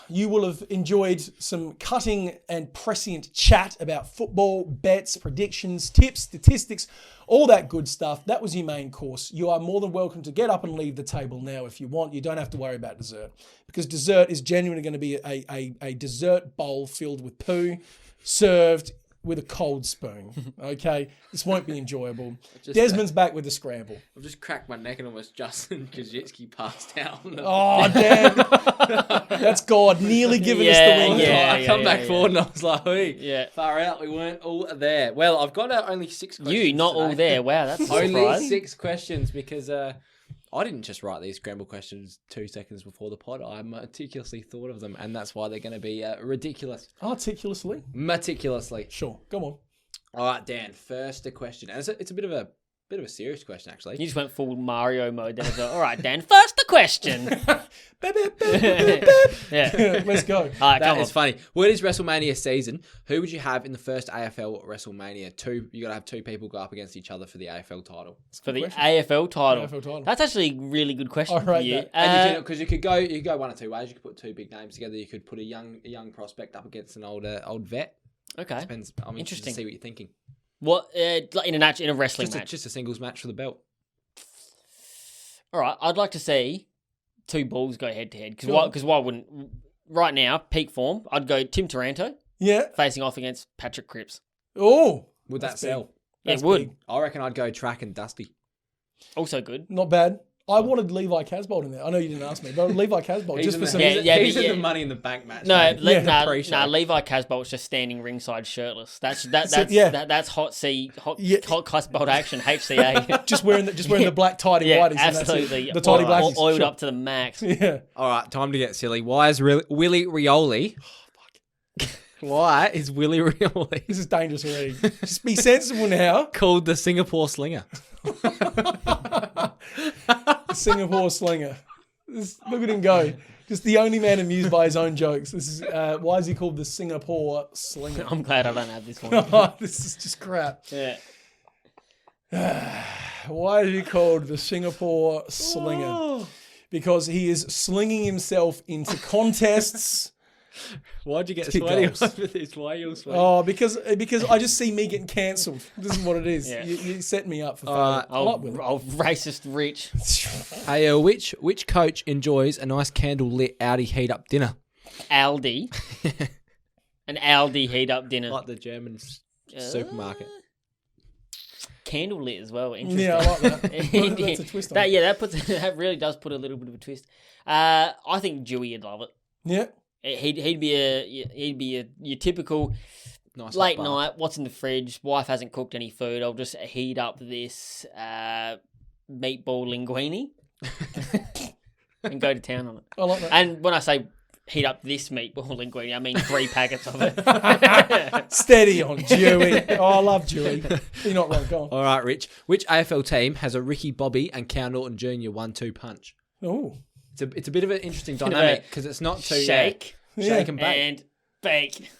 you will have enjoyed some cutting and prescient chat about football, bets, predictions, tips, statistics, all that good stuff. That was your main course. You are more than welcome to get up and leave the table now if you want. You don't have to worry about dessert, because dessert is genuinely going to be a dessert bowl filled with poo, served with a cold spoon. Okay? This won't be enjoyable. Desmond's back with the scramble. I've just cracked my neck and almost Justin Kazitsky passed out. Oh, damn. That's God nearly giving us the win. I come back forward and I was like, Yeah. far out. We weren't all there. Well, I've got only 6 questions. You, not all today. there. Wow, that's a Only surprise. 6 questions because I didn't just write these scramble questions 2 seconds before the pod. I meticulously thought of them, and that's why they're going to be ridiculous. Articulously? Meticulously. Sure. Come on. All right, Dan. First, a question, and it's a bit of a serious question actually. You just went full Mario mode then. All right, Dan, first the question. Yeah. Let's go. All right, That come on. is funny. Well, it is WrestleMania season. Who would you have in the first AFL WrestleMania? You got to have 2 people go up against each other for the AFL title. For the question. AFL title. AFL title. That's actually a really good question I for rate you. that. And because you could go one of 2 ways. You could put 2 big names together. You could put a young prospect up against an old vet. Okay. Depends. I'm interested to see what you're thinking. What in a wrestling match? Just a singles match for the belt. All right, I'd like to see 2 bulls go head to head because why wouldn't? Right now, peak form, I'd go Tim Taranto Yeah. facing off against Patrick Cripps. Oh. Would that That's sell? That's it would. big. I reckon I'd go Track and Dusty. Also good. Not bad. I wanted Levi Casbolt in there. I know you didn't ask me, but Levi Casbolt just for some. Yeah, he's but in the Money in the Bank match. No, mate. Levi Casbolt's just standing ringside shirtless. That's hot Casbolt action. HCA. just wearing the black tidy whities. absolutely. And the tidy blackies. Oiled Sure. up to the max. Yeah. All right, time to get silly. Why is Willie Rioli? Why is Willie Rioli This is dangerous already. Just be sensible now. called the Singapore Slinger? Singapore slinger. Look at him go. Just the only man amused by his own jokes. This is why is he called the Singapore slinger? I'm glad I don't have this one. This is just crap. Yeah. Why is he called the Singapore slinger? Because he is slinging himself into contests. Why'd you get Kick sweaty goals. over this? Why are you all sweaty? Oh, because I just see me getting cancelled. This is what it is. Yeah. You set me up for failure. I like Willie. Racist rich. Hey, which coach enjoys a nice candle-lit Audi heat-up dinner? Aldi. An Aldi heat up dinner. Like the German supermarket. Candlelit as well. Interesting. Yeah, I like that. That's a twist on it. That really does put a little bit of a twist. I think Dewey would love it. Yeah. He'd be your typical Nice late hot bar. night. What's in the fridge? Wife hasn't cooked any food. I'll just heat up this meatball linguine and go to town on it. I like that. And when I say heat up this meatball linguine, I mean 3 packets of it. Steady on Dewey. Oh, I love Dewey. You're not wrong. Go on. All right, Rich. Which AFL team has a Ricky Bobby and Cal Norton Jr. 1-2 punch? Oh. It's a bit of an interesting dynamic because it's not too Shake shake and bake. and bake.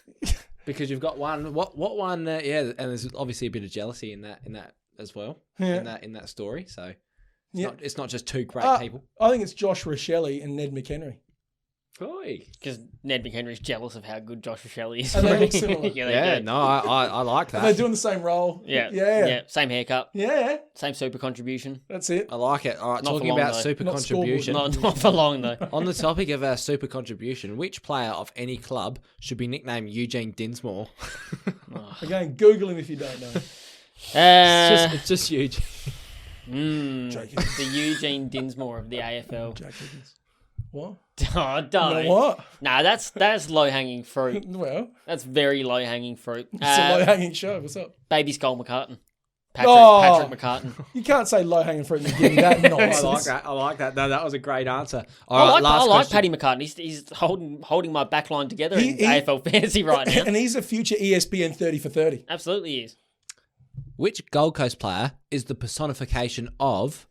Because you've got one. What one? And there's obviously a bit of jealousy in that as well. Yeah. In that story. So Yeah. It's not just two great people. I think it's Josh Rochelle and Ned McHenry. Because Ned McHenry's jealous of how good Josh Rochelle is. And they look similar. Yeah, do. no, I like And they're that. doing the same role. Yeah. Same haircut. Yeah. Same super contribution. That's it. I like it. All right, Not for talking long, about though. super Not contribution. Not for long, though. On the topic of our super contribution, which player of any club should be nicknamed Eugene Dinsmore? Again, Google him if you don't know. It's just Eugene. The Eugene Dinsmore of the AFL. Jack Higgins. What? Oh, don't. What? Nah, that's low-hanging fruit. Well, That's very low-hanging fruit. it's a low-hanging show. What's up? Baby Skull McCartan. Oh. Patrick McCartan. You can't say low-hanging fruit and give me that nonsense. I like that. No, that was a great answer. I All right, like last Paddy question. McCartan. He's holding my back line together He- in AFL fantasy right now. And he's a future ESPN 30 for 30. Absolutely is. Which Gold Coast player is the personification of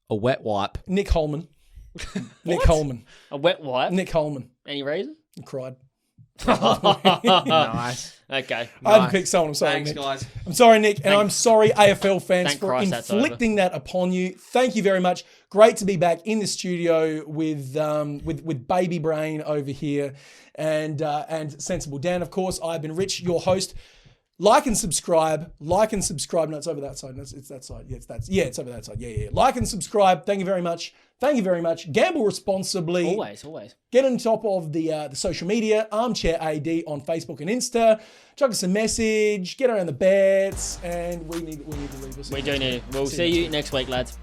a wet wipe? Nick Holman. Nick Holman. A wet wipe. Nick Holman. Any reason? I cried. Nice. Okay. I had to pick someone. I'm sorry, Thanks, Nick. guys. I'm sorry, Nick, and I'm sorry, AFL fans, Thank for Christ that's inflicting that upon you. Thank you very much. Great to be back in the studio with Baby Brain over here and Sensible Dan. Of course, I've been Rich, your host. Like and subscribe. No, it's over that side. No, it's that side. It's over that side. Yeah. Like and subscribe. Thank you very much. Gamble responsibly. Always. Get on top of the social media. Armchair AD on Facebook and Insta. Chuck us a message. Get around the bets, and we need to leave us. We do need. We'll see you next week, lads.